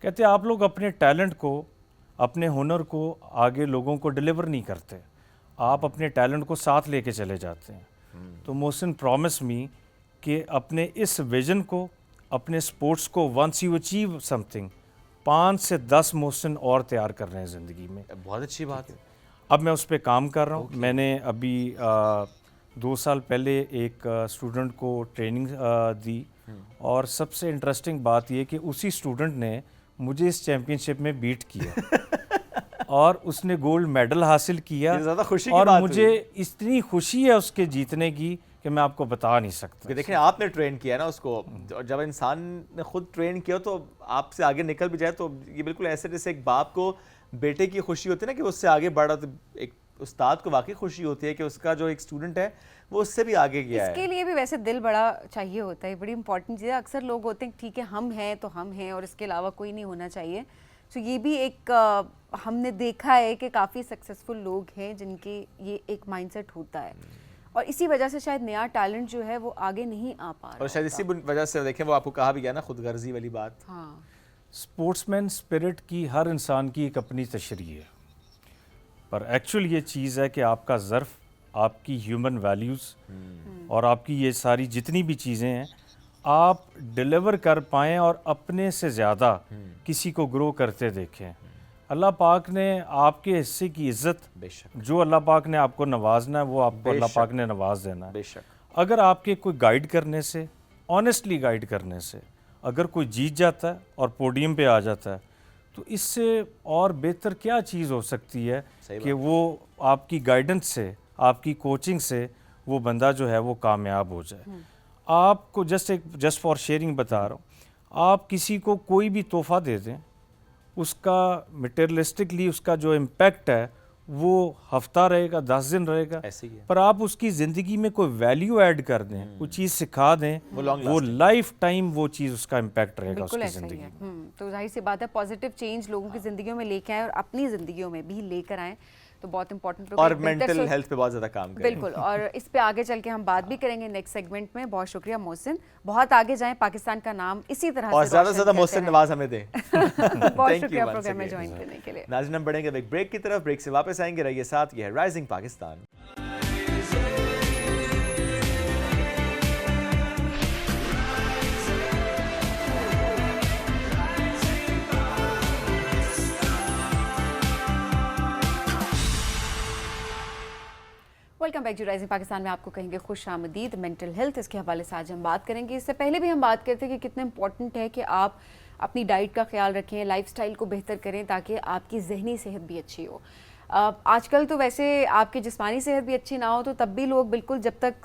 [SPEAKER 4] कहते आप लोग अपने टैलेंट को, अपने हुनर को आगे लोगों को डिलीवर नहीं करते, आप अपने टैलेंट को साथ लेके चले जाते हैं। तो मोहसिन प्रॉमिस मी कि अपने इस विजन को, अपने स्पोर्ट्स को, वंस यू अचीव समथिंग, 5 से 10 मोहसिन और तैयार कर रहे हैं ज़िंदगी में।
[SPEAKER 2] बहुत अच्छी बात है।
[SPEAKER 4] अब मैं उस पर काम कर रहा हूँ। मैंने अभी 2 साल पहले एक स्टूडेंट को ट्रेनिंग दी और सबसे इंटरेस्टिंग बात ये कि उसी स्टूडेंट ने मुझे इस चैम्पियनशिप में बीट किया और उसने गोल्ड मेडल हासिल किया।
[SPEAKER 2] ज़्यादा खुशी की
[SPEAKER 4] और
[SPEAKER 2] बात
[SPEAKER 4] मुझे
[SPEAKER 2] हुई।
[SPEAKER 4] इतनी खुशी है उसके जीतने की कि मैं आपको बता नहीं सकता।
[SPEAKER 2] देखें आपने ट्रेन किया ना उसको, और जब इंसान ने खुद ट्रेन किया तो आपसे आगे निकल भी जाए तो ये बिल्कुल ऐसे जैसे एक बाप को बेटे की खुशी होती है ना कि उससे आगे बढ़ा, तो एक उस्ताद को वाकई खुशी होती है कि उसका जो एक स्टूडेंट है वो उससे भी आगे गया है।
[SPEAKER 1] इसके लिए भी वैसे दिल बड़ा चाहिए होता है, बड़ी इंपॉर्टेंट चीज़ है। अक्सर लोग होते हैं ठीक है हम हैं तो हम हैं और इसके अलावा कोई नहीं होना चाहिए। तो ये भी एक हमने देखा है कि काफ़ी सक्सेसफुल लोग हैं जिनके ये एक माइंडसेट होता है और इसी वजह से शायद नया टैलेंट जो है वो आगे नहीं आ पा रहा
[SPEAKER 2] और शायद इसी वजह से देखें वो आपको कहा भी गया ना, खुदगर्जी वाली बात।
[SPEAKER 1] हाँ,
[SPEAKER 4] स्पोर्ट्समैन स्पिरिट की हर इंसान की एक अपनी तशरीह है, पर एक्चुअल ये चीज़ है कि आपका ज़र्फ़, आपकी ह्यूमन वैल्यूज़ और आपकी ये सारी जितनी भी चीज़ें हैं, आप डिलीवर कर पाएँ और अपने से ज़्यादा किसी को ग्रो करते देखें। अल्लाह पाक ने आपके हिस्से की इज़्ज़त,
[SPEAKER 2] बेशक
[SPEAKER 4] जो अल्लाह पाक ने आपको नवाजना है वो आपको अल्लाह पाक ने नवाज देना है।
[SPEAKER 2] बेशक।
[SPEAKER 4] अगर आपके कोई गाइड करने से, ऑनेस्टली गाइड करने से अगर कोई जीत जाता है और पोडियम पे आ जाता है, तो इससे और बेहतर क्या चीज़ हो सकती है कि वो आपकी गाइडेंस से, आपकी कोचिंग से वो बंदा जो है वो कामयाब हो जाए। आपको जस्ट फॉर शेयरिंग बता रहा हूँ, आप किसी को कोई भी तोहफ़ा दे दें, उसका मटेरियलिस्टिकली उसका जो इम्पैक्ट है वो हफ्ता रहेगा, 10 दिन रहेगा,
[SPEAKER 2] ऐसे ही है।
[SPEAKER 4] पर आप उसकी ज़िंदगी में कोई वैल्यू ऐड कर दें, कोई चीज़ सिखा दें, वो लाइफ टाइम वो चीज़ उसका इम्पैक्ट रहेगा
[SPEAKER 1] बिल्कुल
[SPEAKER 4] उसकी
[SPEAKER 1] ऐसा ही
[SPEAKER 4] ज़िंदगी
[SPEAKER 1] है।
[SPEAKER 4] में।
[SPEAKER 1] तो जाहिर सी बात है पॉजिटिव चेंज लोगों की ज़िंदगियों में लेके आए और अपनी ज़िंदगियों में भी लेकर आए, तो बहुत इंपॉर्टेंट।
[SPEAKER 2] और मेंटल हेल्थ पे बहुत ज़्यादा काम करें।
[SPEAKER 1] बिल्कुल, और इस पे आगे चल के हम बात भी करेंगे नेक्स्ट सेगमेंट में। बहुत शुक्रिया मोहसिन, बहुत आगे जाएं, पाकिस्तान का नाम इसी तरह
[SPEAKER 2] और
[SPEAKER 1] से
[SPEAKER 2] ज़्यादा
[SPEAKER 1] रोशन
[SPEAKER 2] से ज़्यादा
[SPEAKER 1] करते
[SPEAKER 2] मोहसिन
[SPEAKER 1] रहें।
[SPEAKER 2] नवाज हमें दें।
[SPEAKER 1] बहुत
[SPEAKER 2] Thank you
[SPEAKER 1] शुक्रिया
[SPEAKER 2] once
[SPEAKER 1] प्रोग्राम में
[SPEAKER 2] again.
[SPEAKER 1] ज्वाइन करने के लिए।
[SPEAKER 2] नाज़रीन, हम बढ़ेंगे एक ब्रेक की तरफ, ब्रेक से वापस आएंगे, रहिए साथ। ये है Rising Pakistan.
[SPEAKER 1] Welcome back to Rising Pakistan में आपको कहेंगे खुश आमदीद। मेंटल हेल्थ, इसके हवाले से आज हम बात करेंगे। इससे पहले भी हम बात करते हैं कि कितना इंपॉर्टेंट है कि आप अपनी डाइट का ख्याल रखें, लाइफस्टाइल को बेहतर करें ताकि आपकी जहनी सेहत भी अच्छी हो। आजकल तो वैसे आपकी जिस्मानी सेहत भी अच्छी ना हो तो तब भी लोग बिल्कुल जब तक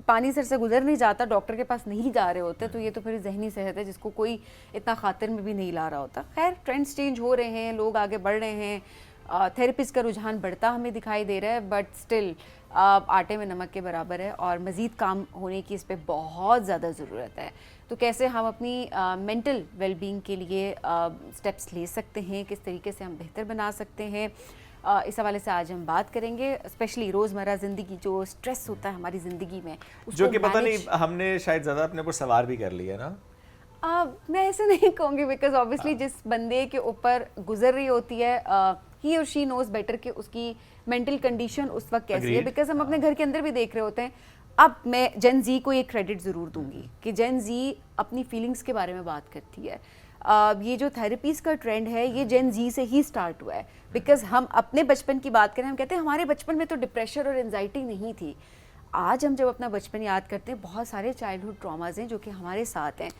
[SPEAKER 1] पानी सर से गुजर नहीं जाता डॉक्टर के पास नहीं जा रहे होते, तो ये तो फिर जहनी सेहत है जिसको कोई इतना खातिर में भी नहीं ला रहा होता। खैर, ट्रेंड्स चेंज हो रहे हैं, लोग आगे बढ़ रहे हैं, थेरेपिस्ट का रुझान बढ़ता हमें दिखाई दे रहा है, बट स्टिल आटे में नमक के बराबर है और मज़ीद काम होने की इस पर बहुत ज़्यादा ज़रूरत है। तो कैसे हम अपनी मेंटल वेलबींग के लिए स्टेप्स ले सकते हैं, किस तरीके से हम बेहतर बना सकते हैं, इस हवाले से आज हम बात करेंगे। स्पेशली रोज़मर्रा ज़िंदगी, जो स्ट्रेस होता है हमारी ज़िंदगी में,
[SPEAKER 2] जो कि पता नहीं हमने शायद ज़्यादा अपने ऊपर सवार भी कर लिया ना।
[SPEAKER 1] मैं ऐसे नहीं कहूँगी, बिकॉज ऑब्वियसली जिस बंदे के ऊपर गुजर रही होती है ही और शी नोज बेटर कि उसकी मेंटल कंडीशन उस वक्त कैसी है, बिकॉज हम अपने घर के अंदर भी देख रहे होते हैं। अब मैं जेन जी को ये क्रेडिट ज़रूर दूंगी कि जेन जी अपनी फीलिंग्स के बारे में बात करती है। ये जो थेरेपीज़ का ट्रेंड है ये जेन जी से ही स्टार्ट हुआ है, बिकॉज हम अपने बचपन की बात करें, हम कहते हैं हमारे बचपन में तो डिप्रेशन और एंजाइटी नहीं थी। आज हम जब अपना बचपन याद करते हैं, बहुत सारे चाइल्डहुड ट्रॉमाज हैं जो कि हमारे साथ हैं।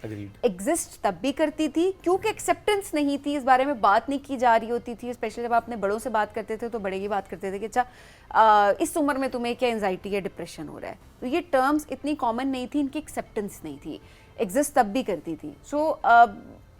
[SPEAKER 1] एग्जिस्ट तब भी करती थी क्योंकि एक्सेप्टेंस नहीं थी, इस बारे में बात नहीं की जा रही होती थी। स्पेशली जब आप अपने बड़ों से बात करते थे तो बड़े ही बात करते थे कि अच्छा इस उम्र में तुम्हें क्या एंजाइटी या डिप्रेशन हो रहा है। तो ये टर्म्स इतनी कॉमन नहीं थी, इनकी एक्सेप्टेंस नहीं थी। एग्जिस्ट तब भी करती थी। सो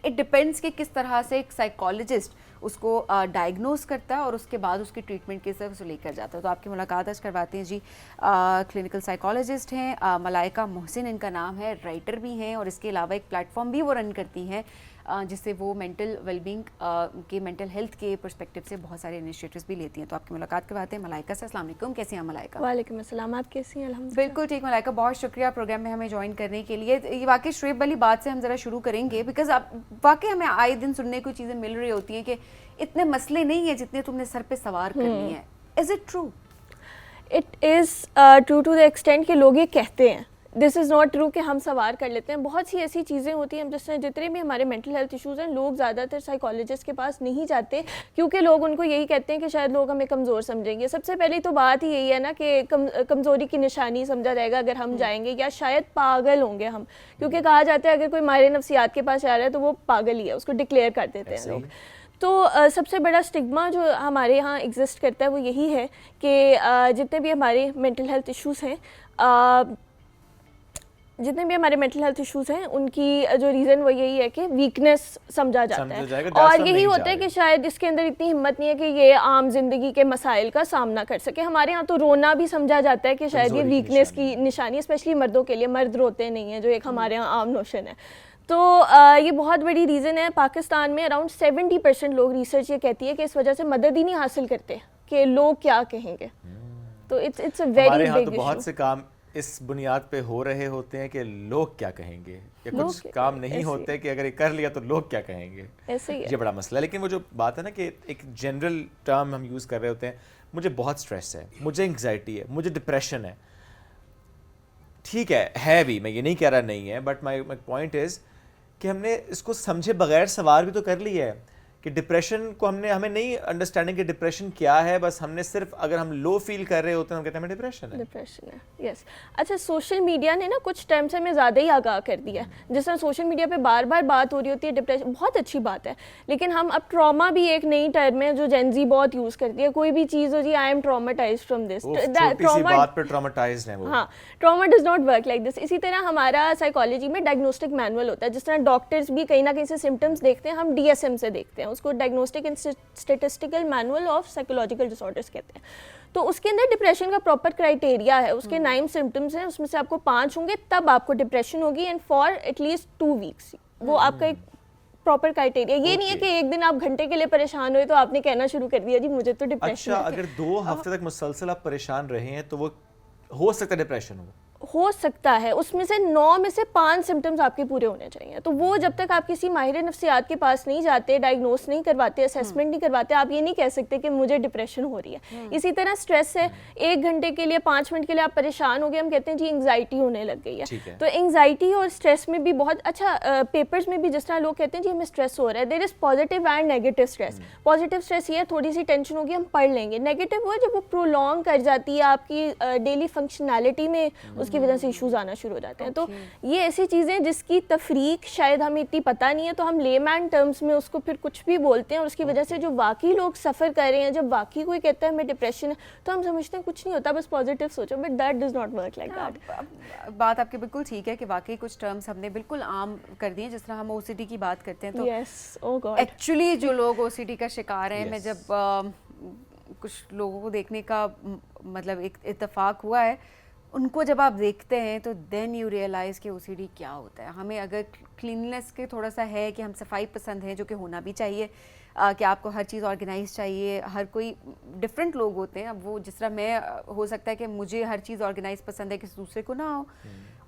[SPEAKER 1] इट डिपेंड्स कि किस तरह से एक साइकोलॉजिस्ट उसको डायग्नोज करता है और उसके बाद उसकी ट्रीटमेंट की तरफ उसे लेकर जाता है। तो आपकी मुलाकात आज करवाते हैं जी, क्लिनिकल साइकोलॉजिस्ट हैं मलाइका मोहसिन इनका नाम है, राइटर भी हैं और इसके अलावा एक प्लेटफॉर्म भी वो रन करती हैं जिससे वो मेंटल वेलबींग के, मेंटल हेल्थ के पर्सपेक्टिव से बहुत सारे इनिशिएटिव्स भी लेती हैं। तो आपकी मुलाकात करवाते हैं मलाइका से। अस्सलाम वालेकुम, कैसी हैं मलाइका?
[SPEAKER 5] वालेकुम अस्सलाम, आप कैसी हैं? अल्हम्दुलिल्लाह
[SPEAKER 1] बिल्कुल ठीक मलाइका, बहुत शुक्रिया प्रोग्राम में हमें ज्वाइन करने के लिए। ये वाकई शुएब वाली बात से हम ज़रा शुरू करेंगे, बिकॉज आप वाकई हमें आए दिन सुनने को चीज़ें मिल रही होती हैं कि इतने मसले नहीं हैं जितने तुमने सर पे सवार करनी है। Is it true?
[SPEAKER 5] It is true to the extent कि लोग ये कहते हैं। दिस इज़ नॉट ट्रू कि हम सवार कर लेते हैं। बहुत सी ऐसी चीज़ें होती हैं, जैसे जितने भी हमारे मेंटल हेल्थ इश्यूज़ हैं, लोग ज़्यादातर साइकोलॉजिस्ट के पास नहीं जाते क्योंकि लोग उनको यही कहते हैं कि शायद लोग हमें कमज़ोर समझेंगे। सबसे पहली तो बात ही यही है ना कि कमज़ोरी की निशानी समझा जाएगा अगर हम जाएंगे, या शायद पागल होंगे हम, क्योंकि कहा जाता है अगर कोई माहिर नफ्सियात के पास आ रहा है तो वो पागल ही है, उसको डिक्लेयर कर देते हैं लोग। तो सबसे बड़ा स्टिग्मा जो हमारे यहाँ एग्जिस्ट करता है वो यही है कि जितने भी हमारे मेंटल हेल्थ इश्यूज़ हैं, उनकी जो रीज़न वो यही है कि वीकनेस समझा जाता है, और यही होता है कि शायद इसके अंदर इतनी हिम्मत नहीं है कि ये आम जिंदगी के मसाइल का सामना कर सके। हमारे यहाँ तो रोना भी समझा जाता है कि शायद ये वीकनेस की निशानी, स्पेशली मर्दों के लिए। मर्द रोते नहीं हैं, जो एक हमारे यहाँ आम नोशन है। तो ये बहुत बड़ी रीज़न है। पाकिस्तान में अराउंड 70% लोग, रिसर्च ये कहती है कि इस वजह से मदद ही नहीं हासिल करते कि लोग क्या कहेंगे। तो it's a very big issue.
[SPEAKER 2] बहुत से काम इस बुनियाद पे हो रहे होते हैं कि लोग क्या कहेंगे, या कुछ काम नहीं होते कि अगर ये कर लिया तो लोग क्या कहेंगे।
[SPEAKER 5] ऐसे ही है।
[SPEAKER 2] ये बड़ा मसला है। लेकिन वो जो बात है ना कि एक जनरल टर्म हम यूज़ कर रहे होते हैं, मुझे बहुत स्ट्रेस है, मुझे एंग्जाइटी है, मुझे डिप्रेशन है, ठीक है भी, मैं ये नहीं कह रहा नहीं है, बट माई पॉइंट इज़ कि हमने इसको समझे बगैर सवार भी तो कर लिया है कि डिप्रेशन को हमें नहीं अंडरस्टैंडिंग कि डिप्रेशन क्या है, बस हमने सिर्फ अगर हम लो फील कर रहे होते हैं हम कहते हैं हमें डिप्रेशन
[SPEAKER 5] है। यस। अच्छा, सोशल मीडिया ने ना कुछ टाइम से हमें ज़्यादा ही आगाह कर दिया है। जिस तरह सोशल मीडिया पे बार बार बात हो रही होती है डिप्रेशन, बहुत अच्छी बात है, लेकिन हम अब ट्रॉमा भी एक नई टर्म है जो जेनजी बहुत यूज़ करती है। कोई भी चीज़ हो जी, आई एम ट्रॉमाटाइज्ड फ्रॉम दिस, हाँ, trauma does not work like this. इसी तरह हमारा साइकोलॉजी में डायग्नोस्टिक मैनुअल होता है, जिस तरह डॉक्टर्स भी कहीं ना कहीं से सिम्टम्स देखते हैं, हम DSM से देखते हैं, उसको diagnostic and statistical manual of psychological disorders कहते हैं। तो उसके अंदर डिप्रेशन का प्रॉपर क्राइटेरिया है, उसके 9 सिम्टम्स हैं, उसमें से आपको 5 होंगे तब आपको डिप्रेशन होगी, एंड फॉर एटलीस्ट 2 वीक्स। वो आपका एक प्रॉपर क्राइटेरिया। ये नहीं है कि एक दिन आप घंटे के लिए परेशान हुए तो आपने कहना शुरू कर दिया जी मुझे तो डिप्रेशन
[SPEAKER 2] है। अच्छा, अगर 2 हफ्ते तक मुसलसल आप परेशान रहे हैं तो वो हो सकता है डिप्रेशन
[SPEAKER 5] हो सकता है। उसमें से 9 में से 5 सिम्टम्स आपके पूरे होने चाहिए। तो वो जब तक आप किसी माहिर नफ्सियात के पास नहीं जाते, डायग्नोस नहीं करवाते, असेसमेंट नहीं करवाते, आप ये नहीं कह सकते कि मुझे डिप्रेशन हो रही है। इसी तरह स्ट्रेस है, 1 घंटे के लिए 5 मिनट के लिए आप परेशान हो गए, हम कहते हैं जी एंग्जाइटी होने लग गई है। तो एंग्जाइटी और स्ट्रेस में भी बहुत अच्छा, पेपर्स में भी जिस तरह लोग कहते हैं जी हमें स्ट्रेस हो रहा है, there is positive and negative stress. Positive stress ये है थोड़ी सी टेंशन होगी हम पढ़ लेंगे, नेगेटिव वो जब वो प्रोलॉन्ग कर जाती है आपकी डेली फंक्शनैलिटी में, उसकी वजह से इशूज शुरू हो जाते हैं। तो ये ऐसी चीज़ें जिसकी तफरीक शायद हमें इतनी पता नहीं है, तो हम लेमैन टर्म्स में उसको फिर कुछ भी बोलते हैं, और उसकी वजह से जो वाकई लोग सफ़र कर रहे हैं, जब वाकई कोई कहता है हमें डिप्रेशन है तो हम समझते हैं कुछ नहीं होता, बस पॉजिटिव सोचो, but that does not work like that.
[SPEAKER 1] बात आपकी बिल्कुल ठीक है कि वाकई कुछ टर्म्स हमने बिल्कुल आम कर दिए। जिस तरह हम OCD की बात करते हैं तो एक्चुअली जो लोग OCD का शिकार हैं, मैं जब कुछ लोगों को देखने का मतलब एक इत्तेफाक हुआ है, उनको जब आप देखते हैं तो देन यू रियलाइज़ कि OCD क्या होता है। हमें अगर क्लीननेस के थोड़ा सा है कि हम सफाई पसंद हैं, जो कि होना भी चाहिए, कि आपको हर चीज़ ऑर्गेनाइज चाहिए, हर कोई डिफरेंट लोग होते हैं। अब वो जिस तरह मैं, हो सकता है कि मुझे हर चीज़ ऑर्गेनाइज पसंद है, किसी दूसरे को ना हो,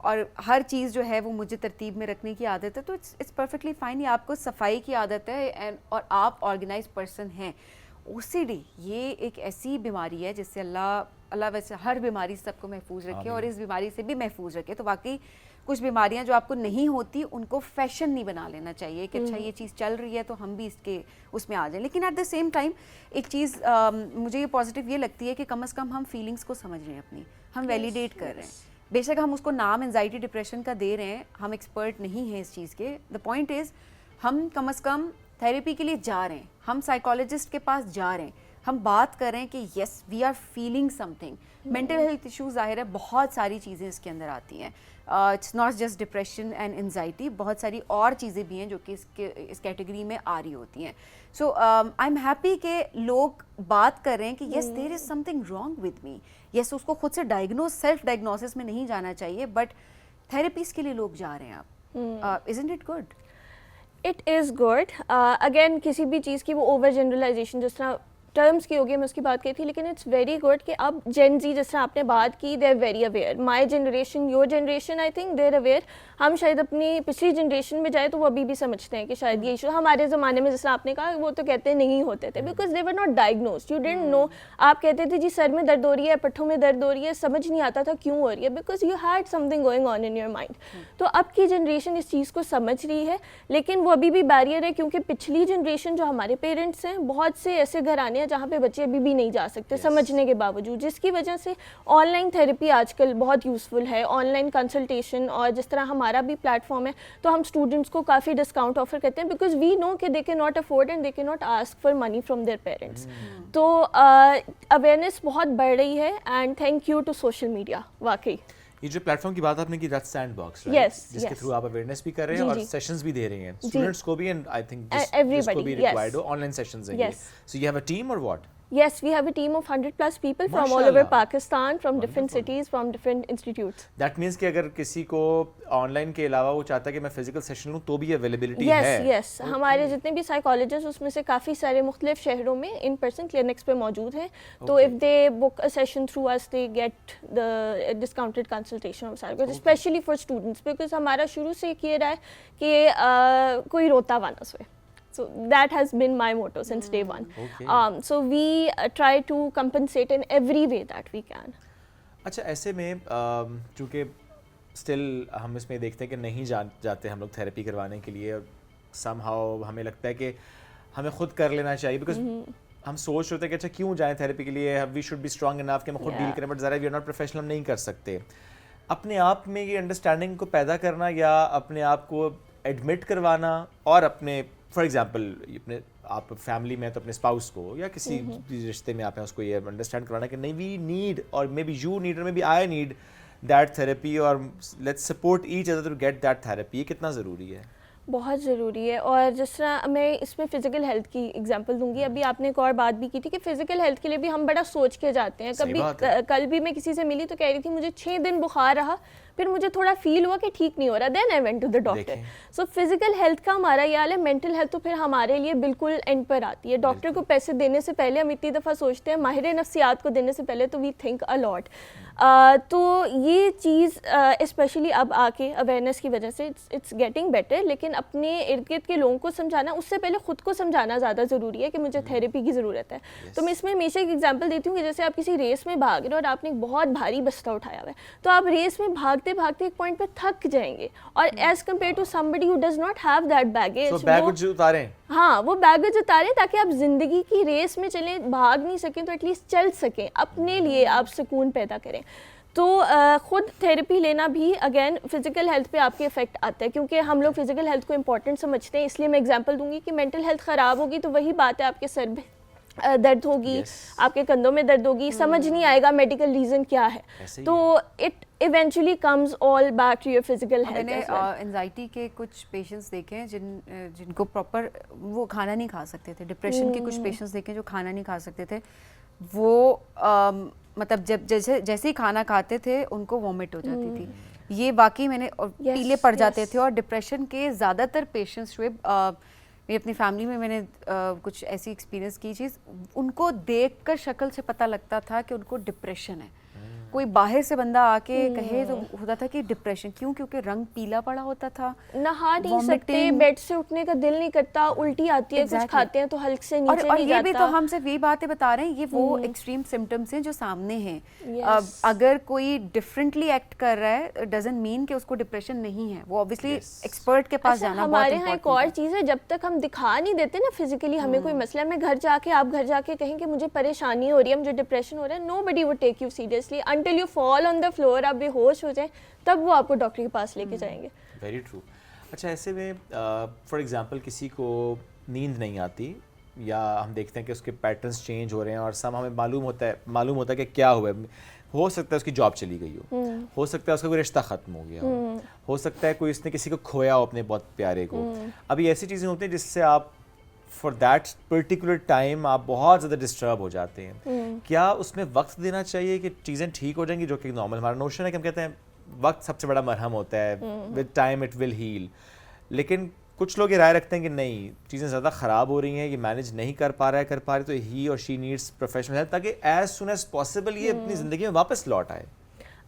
[SPEAKER 1] और हर चीज़ जो है वो मुझे तरतीब में रखने की आदत है, तो इट्स परफेक्टली फाइन। आपको सफाई की आदत है और आप ऑर्गेनाइज पर्सन हैं। OCD ये एक ऐसी बीमारी है जिससे अल्लाह वैसे हर बीमारी से सबको महफूज रखे और इस बीमारी से भी महफूज रखे। तो वाकई कुछ बीमारियां जो आपको नहीं होती उनको फैशन नहीं बना लेना चाहिए कि अच्छा ये चीज़ चल रही है तो हम भी इसके उसमें आ जाएं। लेकिन एट द सेम टाइम एक चीज़ मुझे ये पॉजिटिव ये लगती है कि कम से कम हम फीलिंग्स को समझ रहे हैं, अपनी हम वैलिडेट कर रहे हैं। बेशक हम उसको नाम एंजाइटी डिप्रेशन का दे रहे हैं, हम एक्सपर्ट नहीं हैं इस चीज़ के। द पॉइंट इज़ हम कम से कम थेरेपी के लिए जा रहे हैं, हम साइकोलॉजिस्ट के पास जा रहे हैं, हम बात कर रहे हैं कि yes we are feeling something. Mental health issues ज़ाहिर है बहुत सारी चीज़ें इसके अंदर आती हैं, it's not just depression and anxiety, बहुत सारी और चीज़ें भी हैं जो कि इस कैटेगरी में आ रही होती हैं। सो आई एम हैप्पी कि लोग बात कर रहे हैं कि yes there is something wrong with me. Yes उसको खुद से सेल्फ डायग्नोसिस में नहीं जाना चाहिए, बट थेरेपीज़ के लिए लोग जा रहे हैं आप। Isn't it good?
[SPEAKER 5] It is good. Again किसी भी चीज़ की वो ओवर जनरलाइजेशन जिस तरह टर्म्स की होगी, मैं उसकी बात की थी, लेकिन इट्स वेरी गुड कि अब जेन जी जिस तरह आपने बात की, they are very aware. My generation, your generation, I think they are aware. हम शायद अपनी पिछली जनरेशन में जाए तो वो अभी भी समझते हैं कि शायद ये इशू हमारे ज़माने में जैसे आपने कहा वो तो कहते नहीं होते थे, because they were not diagnosed, you didn't know. आप कहते थे जी सर में दर्द हो रही है, पट्ठों में दर्द हो रही है, समझ नहीं आता था क्यों हो रही है, because you had something going on in your mind. तो अब की जनरेशन इस चीज़ को समझ रही है, लेकिन वो अभी भी बैरियर है, क्योंकि पिछली जनरेशन जो हमारे पेरेंट्स हैं, बहुत से ऐसे घराने हैं जहाँ पे बच्चे अभी भी नहीं जा सकते समझने के बावजूद, जिसकी वजह से ऑनलाइन थेरेपी आजकल बहुत यूज़फुल है, ऑनलाइन कंसल्टेशन। और जिस तरह हमारा भी प्लेटफॉर्म है तो हम स्टूडेंट्स को काफ़ी डिस्काउंट ऑफर करते हैं, बिकॉज वी नो कि they can not afford and they can not ask for money from their parents. तो अवेयरनेस बहुत बढ़ रही है, and thank you to social media. वाकई
[SPEAKER 2] ये जो प्लेटफॉर्म की बात आपने की, दैट्स सैंडबॉक्स,
[SPEAKER 5] Yes,
[SPEAKER 2] जिसके
[SPEAKER 5] yes.
[SPEAKER 2] थ्रू आप अवेयरनेस भी कर रहे हैं और सेशंस भी दे रहे हैं स्टूडेंट्स को भी, एंड आई थिंक
[SPEAKER 5] everybody,
[SPEAKER 2] जिसको भी
[SPEAKER 5] yes.
[SPEAKER 2] रिक्वायर्ड हो ऑनलाइन सेशंस हैं।
[SPEAKER 5] Yes.
[SPEAKER 2] So you have a team और what?
[SPEAKER 5] Yes, we have a team of 100+ people from all over
[SPEAKER 2] Mashallah.
[SPEAKER 5] Pakistan, from different cities, from different institutes.
[SPEAKER 2] That means कि अगर किसी को online के अलावा वो चाहता है कि मैं फिजिकल सेशन लूँ तो भी अवेलेबिलिटी
[SPEAKER 5] Yes,
[SPEAKER 2] है?
[SPEAKER 5] yes. हमारे जितने भी साइकोलॉजिस्ट उसमें से काफ़ी सारे मुख्तलिफ शहरों में इन पर्सन क्लिनिक्स पे मौजूद हैं। तो if they book a session through us they get the discounted consultation of psychologist, specially for students, because हमारा शुरू से ये रहा है कि कोई रोता हुआ ना सोए। So that has been my motto since day one.
[SPEAKER 2] Okay.
[SPEAKER 5] So we try to compensate in every way that we can.
[SPEAKER 2] अच्छा, ऐसे में चूँकि स्टिल हम इसमें देखते हैं कि नहीं जाते हम लोग थेरेपी करवाने के लिए, और समहाउ हमें लगता है कि हमें खुद कर लेना चाहिए, बिकॉज हम सोच रहे थे कि अच्छा क्यों जाएं थेरेपी के लिए, we should be strong enough कि हम खुद डील करें, बट ज़रा वी आर नॉट प्रोफेशनल, हम नहीं कर सकते। अपने आप में ये अंडरस्टैंडिंग को पैदा करना या अपने आप को एडमिट करवाना, और अपने फॉर एग्जांपल अपने आप फैमिली में तो अपने स्पाउस को या किसी भी रिश्ते में आप हैं उसको ये अंडरस्टैंड करवाना कि नहीं we need, or may be you need or maybe I need that therapy, और let's support each other to get that therapy. ये कितना ज़रूरी है?
[SPEAKER 5] बहुत ज़रूरी है। और जिस तरह मैं इसमें फ़िज़िकल हेल्थ की एग्जांपल दूंगी, अभी आपने एक और बात भी की थी कि फ़िज़िकल हेल्थ के लिए भी हम बड़ा सोच के जाते हैं।
[SPEAKER 2] सही
[SPEAKER 5] कभी
[SPEAKER 2] बात है।
[SPEAKER 5] कल भी मैं किसी से मिली तो कह रही थी मुझे 6 दिन बुखार रहा, फिर मुझे थोड़ा फील हुआ कि ठीक नहीं हो रहा, then I went to the doctor.
[SPEAKER 2] देखें।
[SPEAKER 5] सो फिजिकल हेल्थ का हमारा ये हाल है, मेंटल हेल्थ तो फिर हमारे लिए बिल्कुल एंड पर आती है। डॉक्टर को पैसे देने से पहले हम इतनी दफ़ा सोचते हैं, माहिर नफ्सियात को देने से पहले तो वी थिंक अ लॉट। तो ये चीज़ स्पेशली अब आके अवेयरनेस की वजह से इट्स गेटिंग बेटर, लेकिन अपने इर्द गिर्द के लोगों को समझाना, उससे पहले ख़ुद को समझाना ज़्यादा ज़रूरी है कि मुझे थेरेपी की ज़रूरत है। तो मैं इसमें हमेशा एक एग्जांपल देती हूँ कि जैसे आप किसी रेस में भाग रहे हो और आपने एक बहुत भारी बस्ता उठाया हुआ है, तो आप रेस में भागते भागते एक पॉइंट पे थक जाएंगे, और as compare to somebody who does not have that baggage,
[SPEAKER 2] So baggage उतारें।
[SPEAKER 5] हाँ वो बैगेज उतारें ताकि आप ज़िंदगी की रेस में चलें, भाग नहीं सकें तो एटलीस्ट चल सकें, अपने लिए आप सुकून पैदा करें। तो ख़ुद थेरेपी लेना भी अगेन फ़िज़िकल हेल्थ पे आपके इफ़ेक्ट आता है, क्योंकि हम लोग फ़िज़िकल हेल्थ को इंपॉर्टेंट समझते हैं। इसलिए मैं एग्जांपल दूंगी कि मेंटल हेल्थ ख़राब होगी तो वही बात है, आपके सर में दर्द होगी, आपके कंधों में दर्द होगी, समझ नहीं आएगा मेडिकल रीज़न क्या है, तो it eventually comes all back to your physical health.
[SPEAKER 1] मैंने एंजाइटी के कुछ पेशेंट्स देखे हैं जिनको प्रॉपर वो खाना नहीं खा सकते थे। डिप्रेशन के कुछ पेशेंट्स देखे जो खाना नहीं खा सकते थे, वो मतलब जैसे ही खाना खाते थे उनको वॉमिट हो जाती थी। ये वाकई मैंने पीले पड़ जाते थे। और डिप्रेशन के ज़्यादातर पेशेंट्स हुए, मैं अपनी फैमिली में मैंने कुछ ऐसी एक्सपीरियंस की चीज़, उनको देखकर शक्ल से पता लगता था कि उनको डिप्रेशन है। कोई बाहर से बंदा आके कहे तो होता था कि डिप्रेशन क्यों, क्योंकि रंग पीला पड़ा होता था,
[SPEAKER 5] नहा नहीं सकते, बेड से उठने का दिल नहीं करता, उल्टी आती है, कुछ खाते हैं तो हल्क से नीचे नहीं
[SPEAKER 1] ये
[SPEAKER 5] जाता।
[SPEAKER 1] भी तो हम सिर्फ ये बातें बता रहे हैं, ये वो एक्सट्रीम सिम्टम्स हैं जो सामने हैं। अगर कोई डिफरेंटली एक्ट कर रहा है डजंट मीन कि उसको डिप्रेशन नहीं है, वो ऑब्वियसली एक्सपर्ट के पास जाना बहुत
[SPEAKER 5] हमारे यहाँ एक
[SPEAKER 1] इम्पोर्टेंट
[SPEAKER 5] और
[SPEAKER 1] है।
[SPEAKER 5] चीज़ है, जब तक हम दिखा नहीं देते ना फिजिकली हमें कोई मसला, मैं घर जाके आप घर जाके कहें कि मुझे परेशानी हो रही है, मुझे डिप्रेशन हो रहा है, nobody would take you seriously until you fall on the floor, आप बेहोश हो जाए, तब वो आपको डॉक्टर के पास लेके जाएंगे।
[SPEAKER 2] Very true. अच्छा, ऐसे में फॉर एग्जांपल किसी को नींद नहीं आती, या हम देखते हैं कि उसके पैटर्न्स चेंज हो रहे हैं, और सब हमें मालूम होता है कि क्या हुआ है। हो सकता है उसकी जॉब चली गई हो सकता है उसका कोई रिश्ता ख़त्म हो गया हो सकता है कोई इसने किसी को खोया हो अपने बहुत प्यारे को। अभी ऐसी चीज़ें होती हैं जिससे आप फॉर दैट पर्टिकुलर टाइम आप बहुत ज़्यादा डिस्टर्ब हो जाते हैं। क्या उसमें वक्त देना चाहिए कि चीज़ें ठीक हो जाएंगी, जो कि नॉर्मल हमारा नोशन है कि हम कहते हैं वक्त सबसे बड़ा मरहम होता है, with time it will heal, लेकिन कुछ लोग ये राय रखते हैं कि नहीं, चीज़ें ज़्यादा ख़राब हो रही हैं, ये मैनेज नहीं कर पा रहा है तो ही और शी नीड्स प्रोफेशनल हेल्प, ताकि एज सुन एज पॉसिबल ये अपनी ज़िंदगी में वापस लौट आए।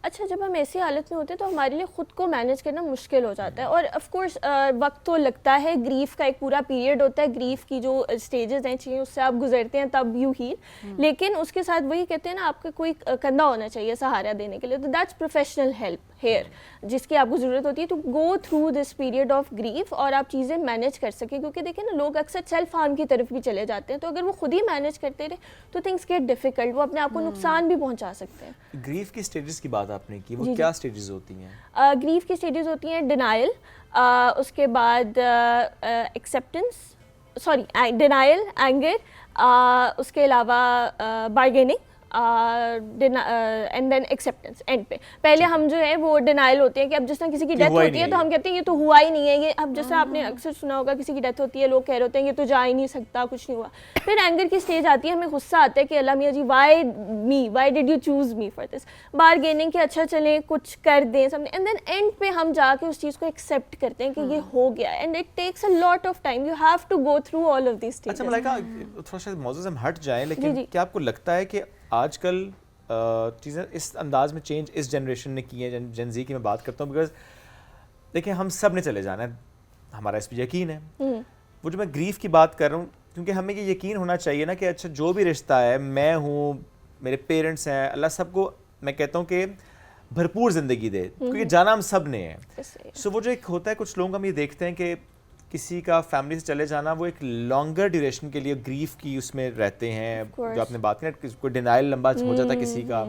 [SPEAKER 5] अच्छा, जब हम ऐसी हालत में होते हैं तो हमारे लिए ख़ुद को मैनेज करना मुश्किल हो जाता है, और ऑफ कोर्स वक्त तो लगता है, ग्रीफ का एक पूरा पीरियड होता है, ग्रीफ की जो स्टेजेस हैं चाहिए उससे आप गुजरते हैं तब यू हील, लेकिन उसके साथ वही कहते हैं ना, आपका कोई कंधा होना चाहिए सहारा देने के लिए, तो दैट्स प्रोफेशनल हेल्प हेयर, जिसकी आपको ज़रूरत होती है to go through this period of grief, और आप चीज़ें मैनेज कर सकें, क्योंकि देखिए ना लोग अक्सर सेल्फ हार्म की तरफ भी चले जाते हैं, तो अगर वो खुद ही मैनेज करते रहे तो थिंग्स गेट डिफिकल्ट, वो अपने आप को नुकसान भी पहुंचा सकते हैं।
[SPEAKER 2] ग्रीफ की स्टेजेस की बात आपने की, वो क्या स्टेजेस होती हैं?
[SPEAKER 5] ग्रीफ की स्टेजेस होती हैं डिनाइल, उसके बाद एक्सेप्टेंस, डिनाइल, एंगर, उसके अलावा bargaining and then acceptance and pay. पहले हम जो है वो डिनाइल होते हैं कि अब जिस तरह किसी की डेथ होती है तो हम कहते हैं ये तो हुआ ही नहीं है, ये अब जैसे आपने अक्सर सुना होगा किसी की डेथ होती है, लोग कह रहे होते हैं ये तो जा ही नहीं सकता, कुछ नहीं हुआ। फिर एंगर की स्टेज आती है, हमें गुस्सा आता है कि अल्लाह मियाँ जी why did you choose me for this. Bargaining के अच्छा चलें, कुछ कर दें समझे, एंड देन एंड पे हम जाके उस चीज़ को एक्सेप्ट करते हैं कि ये हो गया, and it takes a lot of time, you have to go through all of this stages.
[SPEAKER 2] अच्छा मलाइका, थोड़ा सा मौजू से हम हट जाएं, लेकिन क्या आपको लगता है कि आजकल चीज़ें इस अंदाज में चेंज इस जनरेशन ने की है, जेन ज़ी की मैं बात करता हूँ, बिकॉज देखिए हम सब ने चले जाना है, हमारा इस पर यकीन है। वो जो मैं ग्रीफ की बात कर रहा हूँ, क्योंकि हमें ये यकीन होना चाहिए ना कि अच्छा जो भी रिश्ता है, मैं हूँ, मेरे पेरेंट्स हैं, अल्लाह सबको, मैं कहता हूँ कि भरपूर ज़िंदगी दे, क्योंकि जाना हम सब ने है।
[SPEAKER 5] इसलिए।
[SPEAKER 2] सो वो जो एक होता है, कुछ लोग हम ये देखते हैं कि किसी का फैमिली से चले जाना, वो एक लॉन्गर ड्यूरेशन के लिए ग्रीफ की उसमें रहते हैं,
[SPEAKER 5] course.
[SPEAKER 2] जो आपने बात की, कोई डिनाइल लंबा हो जाता है किसी का,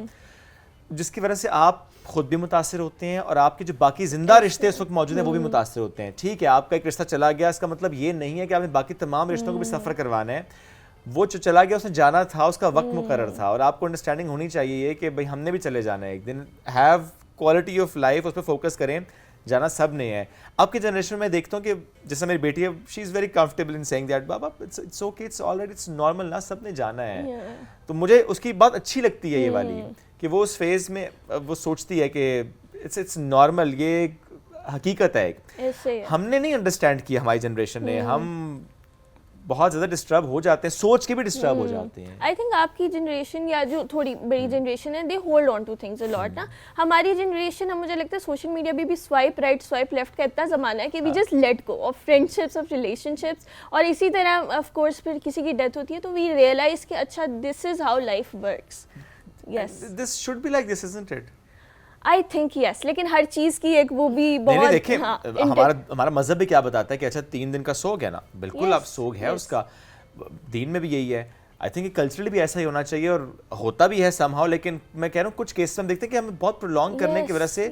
[SPEAKER 2] जिसकी वजह से आप खुद भी मुतासिर होते हैं और आपके जो बाकी जिंदा रिश्ते इस वक्त मौजूद हैं वो भी मुतासिर होते हैं। ठीक है, आपका एक रिश्ता चला गया, इसका मतलब ये नहीं है कि आपने बाकी तमाम रिश्तों को भी सफ़र करवाना है। वो जो चला गया उसने जाना था, उसका वक्त मुकर्रर था, और आपको अंडरस्टैंडिंग होनी चाहिए कि भाई हमने भी चले जाना है एक दिन। हैव क्वालिटी ऑफ लाइफ, उस पर फोकस करें, जाना सब ने है। आपकी जनरेशन में देखता हूँ कि जैसे मेरी बेटी है, she is very comfortable in saying that Baba it's okay, it's alright, it's normal ना, सब ने जाना है। तो मुझे उसकी बात अच्छी लगती है ये वाली, कि वो उस फेज़ में वो सोचती है कि इट्स नॉर्मल, ये एक हकीकत है।
[SPEAKER 5] ऐसे
[SPEAKER 2] हमने नहीं अंडरस्टैंड किया, हमारी जनरेशन ने, हम बहुत ज़्यादा डिस्टर्ब हो जाते हैं, सोच के भी डिस्टर्ब हो जाते हैं।
[SPEAKER 5] आई थिंक आपकी जनरेशन या जो थोड़ी बड़ी जनरेशन है, they hold on to things a lot ना। हमारी जनरेशन, हम मुझे लगता है सोशल मीडिया भी स्वाइप राइट स्वाइप लेफ्ट का इतना ज़माना है कि we just let go of friendships, of relationships. और इसी तरह ऑफ कोर्स फिर किसी की डेथ होती है तो वी रियलाइज कि अच्छा this is how life works. Yes,
[SPEAKER 2] this should be like this, isn't it?
[SPEAKER 5] I think yes, लेकिन हर चीज़ की एक वो भी
[SPEAKER 2] नहीं
[SPEAKER 5] बहुत
[SPEAKER 2] देखिए,
[SPEAKER 5] हाँ,
[SPEAKER 2] हमारा मज़हब भी क्या बताता है कि अच्छा 3 दिन का सोग है ना, बिल्कुल आप सोग है उसका, दीन में भी यही है। आई थिंक कल्चरली भी ऐसा ही होना चाहिए, और होता भी है समहाउ। लेकिन मैं कह रहा हूँ कुछ केस में हम देखते हैं कि हमें बहुत प्रोलॉन्ग करने की वजह से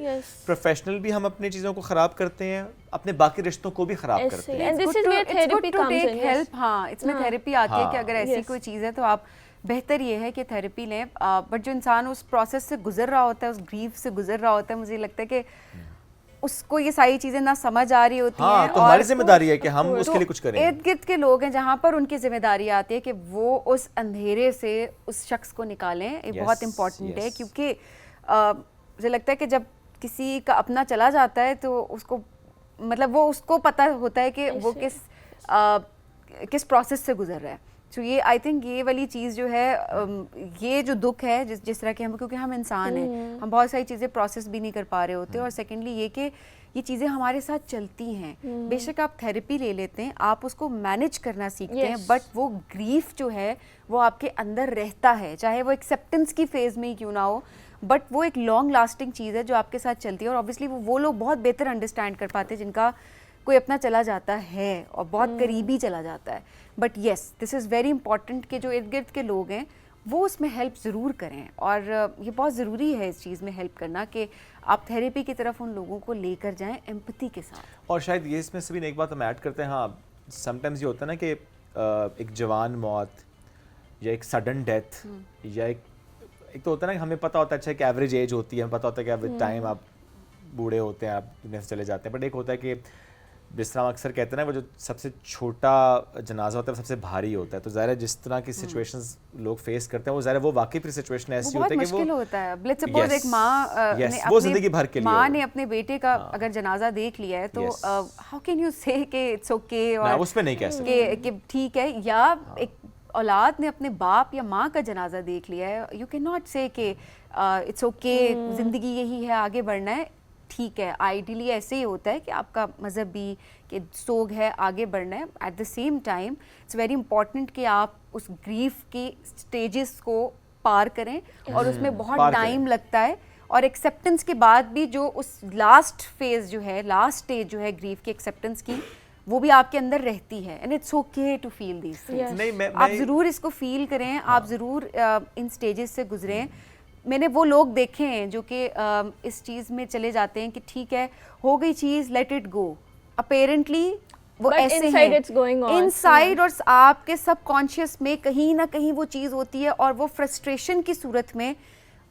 [SPEAKER 2] प्रोफेशनल भी हम अपनी चीज़ों को ख़राब करते हैं, अपने बाकी रिश्तों को भी ख़राब करते हैं।
[SPEAKER 5] And this is where therapy comes in, yes.
[SPEAKER 1] Help, हाँ, इसमें थेरेपी आती है कि अगर ऐसी कोई चीज़ है तो आप बेहतर ये है कि थेरेपी लें। बट जो इंसान उस प्रोसेस से गुजर रहा होता है, उस ग्रीफ से गुजर रहा होता है, मुझे लगता है कि उसको ये सारी चीज़ें ना समझ आ रही होती हैं।
[SPEAKER 2] तो हमारी जिम्मेदारी है कि हम उसके लिए कुछ करें।
[SPEAKER 1] इर्द गिर्द के लोग हैं जहाँ पर उनकी जिम्मेदारी आती है कि वो उस अंधेरे से उस शख्स को निकालें। ये बहुत इंपॉर्टेंट है, क्योंकि मुझे लगता है कि जब किसी का अपना चला जाता है तो उसको मतलब वो उसको पता होता है कि वो किस प्रोसेस से गुजर रहा है। तो ये आई थिंक ये वाली चीज़ जो है, ये जो दुख है जिस तरह के हम, क्योंकि हम इंसान हैं, हम बहुत सारी चीज़ें प्रोसेस भी नहीं कर पा रहे होते। और सेकेंडली ये कि ये चीज़ें हमारे साथ चलती हैं। बेशक आप थेरेपी ले लेते हैं, आप उसको मैनेज करना सीखते हैं, बट वो ग्रीफ जो है वो आपके अंदर रहता है, चाहे वो एक्सेप्टेंस की फेज़ में ही क्यों ना हो, बट वो एक लॉन्ग लास्टिंग चीज़ है जो आपके साथ चलती है। और ऑब्वियसली वो लोग बहुत बेहतर अंडरस्टैंड कर पाते हैं जिनका कोई अपना चला जाता है और बहुत करीबी चला जाता है। But yes, this is very important कि जो इर्द गिर्द के लोग हैं वो उसमें हेल्प ज़रूर करें। और ये बहुत ज़रूरी है इस चीज़ में हेल्प करना, कि आप थेरेपी की तरफ उन लोगों को लेकर जाएं एम्पैथी के साथ।
[SPEAKER 2] और शायद ये इसमें से भी एक बात हम ऐड करते हैं, हाँ समटाइम्स ये होता है ना कि एक जवान मौत या एक सडन डेथ या एक तो होता है ना कि हमें पता होता है अच्छा एक एवरेज एज होती है, हमें पता होता है कि एवरेज टाइम आप बूढ़े होते हैं, आप दुनिया से चले जाते हैं। बट एक होता है कि जिस तरह हम अक्सर कहते हैं ना, वो जो सबसे छोटा जनाजा होता है वो सबसे भारी होता है। तो ज़ाहिर है जिस तरह की सिचुएशंस लोग फेस करते हैं, वो ज़ाहिर है वो वाकई फिर सिचुएशन ऐसी होती है कि वो
[SPEAKER 1] मुश्किल होता है। लेट्स सपोज एक माँ
[SPEAKER 2] वो जिंदगी भर के लिए
[SPEAKER 1] माँ ने अपने बेटे का अगर जनाजा देख लिया है तो हाउ कैन यू से कि इट्स ओके, और
[SPEAKER 2] उस पे नहीं कह सकते
[SPEAKER 1] कि ठीक है। या एक औलाद ने अपने बाप या माँ का जनाजा देख लिया है, यू कैन नॉट से कि इट्स ओके, ज़िंदगी यही है, आगे बढ़ना है। ठीक है, आइडियली ऐसे ही होता है कि आपका मज़हब भी कि सोग है, आगे बढ़ना है। At the same time it's very important कि आप उस ग्रीफ की स्टेजेस को पार करें, और उसमें बहुत टाइम लगता है। और एक्सेप्टेंस के बाद भी जो उस लास्ट फेज़ जो है, लास्ट स्टेज जो है ग्रीफ की एक्सेप्टेंस की, वो भी आपके अंदर रहती है। And it's okay to feel this things. आप ज़रूर इसको फील करें, आप ज़रूर इन स्टेजेस से गुजरें। मैंने वो लोग देखे हैं जो कि इस चीज़ में चले जाते हैं कि ठीक है, हो गई चीज़, लेट इट गो। अपेरेंटली वो ऐसे हैं इनसाइड, और आपके सबकॉन्शियस में कहीं ना कहीं वो चीज़ होती है, और वो फ्रस्ट्रेशन की सूरत में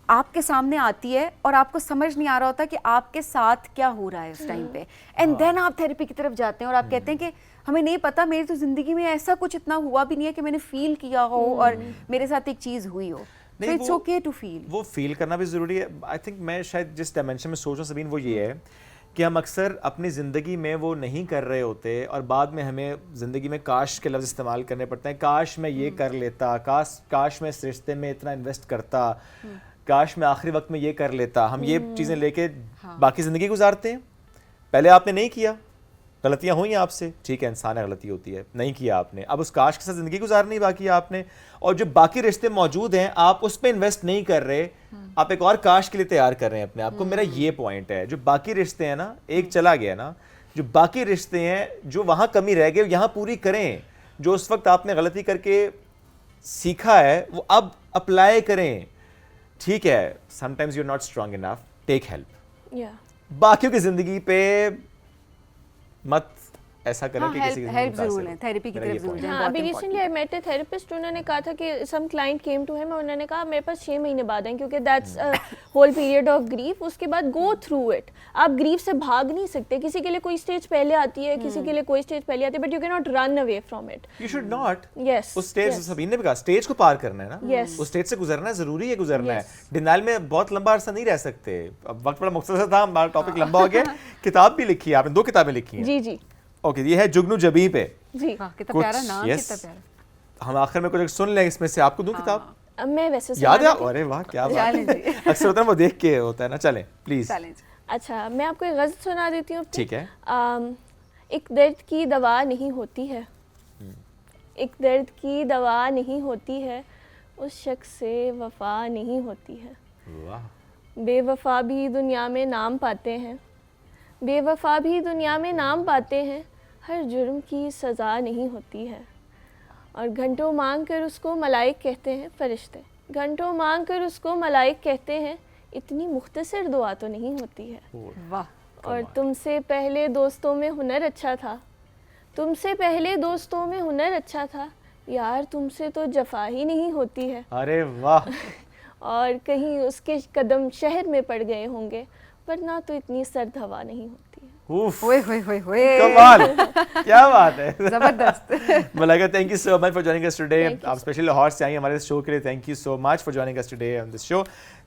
[SPEAKER 1] आपके सामने आती है, और आपको समझ नहीं आ रहा होता कि आपके साथ क्या हो रहा है उस टाइम पे। एंड देन आप थेरेपी की तरफ जाते हैं और आप कहते हैं कि हमें नहीं पता, मेरी तो ज़िंदगी में ऐसा कुछ इतना हुआ भी नहीं है कि मैंने फील किया हो और मेरे साथ एक चीज़ हुई हो। So it's okay to feel.
[SPEAKER 2] वो फील करना भी ज़रूरी है। आई थिंक मैं शायद जिस डायमेंशन में सोच रहा हूँ सबीन, वो ये है कि हम अक्सर अपनी ज़िंदगी में वो नहीं कर रहे होते, और बाद में हमें ज़िंदगी में काश के लफ्ज़ इस्तेमाल करने पड़ते हैं। काश मैं ये कर लेता, काश मैं इस रिश्ते में इतना इन्वेस्ट करता, काश मैं आखिरी वक्त में ये कर लेता। हम ये चीज़ें लेके बाकी ज़िंदगी गुजारते हैं। पहले आपने नहीं किया, गलतियाँ हुई आपसे, ठीक है, इंसान है, गलती होती है, नहीं किया आपने, अब उस काश के साथ ज़िंदगी गुजारनी बाकी है आपने। और जो बाकी रिश्ते मौजूद हैं आप उस पर इन्वेस्ट नहीं कर रहे, आप एक और काश के लिए तैयार कर रहे हैं अपने आप को। मेरा ये पॉइंट है, जो बाकी रिश्ते हैं ना, एक चला गया ना, जो बाकी रिश्ते हैं जो वहां कमी रह गई यहाँ पूरी करें। जो उस वक्त आपने गलती करके सीखा है वो अब अप्लाई करें। ठीक है, sometimes you are not strong enough, take help.
[SPEAKER 5] या
[SPEAKER 2] बाकियों की जिंदगी पे मत ऐसा करें
[SPEAKER 1] हाँ,
[SPEAKER 2] कि किसी की जिंदगी
[SPEAKER 1] हेल्प
[SPEAKER 2] मुतासिर
[SPEAKER 1] जरूर
[SPEAKER 2] हो।
[SPEAKER 1] लें, थेरेपी की
[SPEAKER 2] मेरा
[SPEAKER 1] तरफ
[SPEAKER 2] ये
[SPEAKER 1] जरूर
[SPEAKER 2] point
[SPEAKER 1] जाएं,
[SPEAKER 5] हाँ,
[SPEAKER 1] बहुत
[SPEAKER 5] अभी
[SPEAKER 1] important
[SPEAKER 5] recently I met a therapist, उन्होंने कहा था कि some client came to him, उन्होंने कहा मेरे पास 6 महीने बाद है, क्योंकि that's whole period of grief. उसके बाद गो थ्रू इट। आप ग्रीफ से भाग नहीं सकते, किसी के लिए कोई स्टेज पहले आती है, किसी के लिए कोई स्टेज पहले आती है, but you can not run away from it.
[SPEAKER 2] You should not.
[SPEAKER 5] Yes,
[SPEAKER 2] उस स्टेज,
[SPEAKER 5] yes.
[SPEAKER 2] सबीन ने भी कहा, स्टेज को पार करना है ना।
[SPEAKER 5] Yes.
[SPEAKER 2] उस स्टेज से गुजरना है, जरूरी है गुजरना
[SPEAKER 5] Yes.
[SPEAKER 2] है। डिनाइल में बहुत लंबा अरसा नहीं रह सकते। अब वक्त बड़ा मुख्तसर था, हमारा टॉपिक लंबा हो गया। किताब भी लिखी है आपने, 2 किताबें लिखी हैं।
[SPEAKER 5] जी जी
[SPEAKER 2] ओके, ये है जुगनू जबी पे।
[SPEAKER 5] जी।
[SPEAKER 1] हाँ, कितना
[SPEAKER 2] कुछ-
[SPEAKER 1] प्यारा नाम,
[SPEAKER 2] yes.
[SPEAKER 1] कितना प्यारा।
[SPEAKER 2] हम आखिर में कुछ सुन लें इसमें से, आपको दूं किताब?
[SPEAKER 5] अब मैं वैसे
[SPEAKER 2] याद है?
[SPEAKER 5] सुना देती-
[SPEAKER 2] अरे वाह, क्या बात
[SPEAKER 1] चलें
[SPEAKER 2] है।
[SPEAKER 1] जी।
[SPEAKER 2] अक्सर होता है वो देख के होता है ना। चलें प्लीज।
[SPEAKER 1] चलें जी।
[SPEAKER 5] अच्छा, मैं आपको एक गज़ल सुना देती हूँ अपनी।
[SPEAKER 2] ठीक है।
[SPEAKER 5] एक दर्द की दवा नहीं होती है, एक दर्द की दवा नहीं होती है, उस शख्स से वफा नहीं होती है।
[SPEAKER 2] वाह।
[SPEAKER 5] बेवफा भी दुनिया में नाम पाते हैं, बेवफा भी दुनिया में नाम पाते हैं, हर जुर्म की सज़ा नहीं होती है। और घंटों मांग कर उसको मलाइक कहते हैं फरिश्ते, घंटों मांग कर उसको मलाइक कहते हैं, इतनी मुख्तसर दुआ तो नहीं होती है।
[SPEAKER 1] वाह।
[SPEAKER 5] और तुमसे पहले दोस्तों में हुनर अच्छा था, तुमसे पहले दोस्तों में हुनर अच्छा था, यार तुमसे तो जफा ही नहीं होती है।
[SPEAKER 2] अरे वाह।
[SPEAKER 5] और कहीं उसके कदम शहर में पड़ गए होंगे, वरना तो इतनी सर्द हवा नहीं होती है।
[SPEAKER 2] उफ,
[SPEAKER 1] ओए होए होए होए।
[SPEAKER 2] कमाल। क्या बात है।
[SPEAKER 1] जबरदस्त।
[SPEAKER 2] Malaika, thank you so much for joining us today.
[SPEAKER 5] Thank you.
[SPEAKER 2] आप स्पेशल लाहौर से आई हमारे शो के लिए। Thank you so much for joining us today on this show.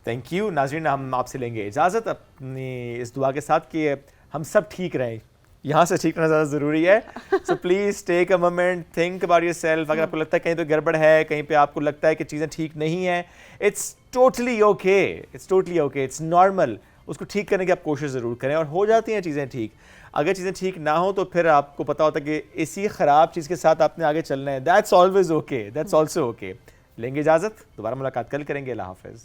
[SPEAKER 2] Thank you. नाज़रीन, हम आपसे लेंगे इजाज़त अपनी इस दुआ के साथ कि हम सब ठीक रहें। यहाँ से ठीक रहना ज़्यादा ज़रूरी है। So please take a moment, think about yourself. अगर आपको लगता है कहीं तो गड़बड़ है, कहीं पे आपको लगता है कि चीज़ें ठीक नहीं हैं, it's totally okay, it's totally okay, it's normal. उसको ठीक करने की आप कोशिश ज़रूर करें और हो जाती हैं चीज़ें ठीक। अगर चीज़ें ठीक ना हो तो फिर आपको पता होता है कि इसी ख़राब चीज़ के साथ आपने आगे चलना है। That's always okay, that's also okay. लेंगे इजाज़त, दोबारा मुलाकात कल करेंगे। अल्लाह हाफ़िज़।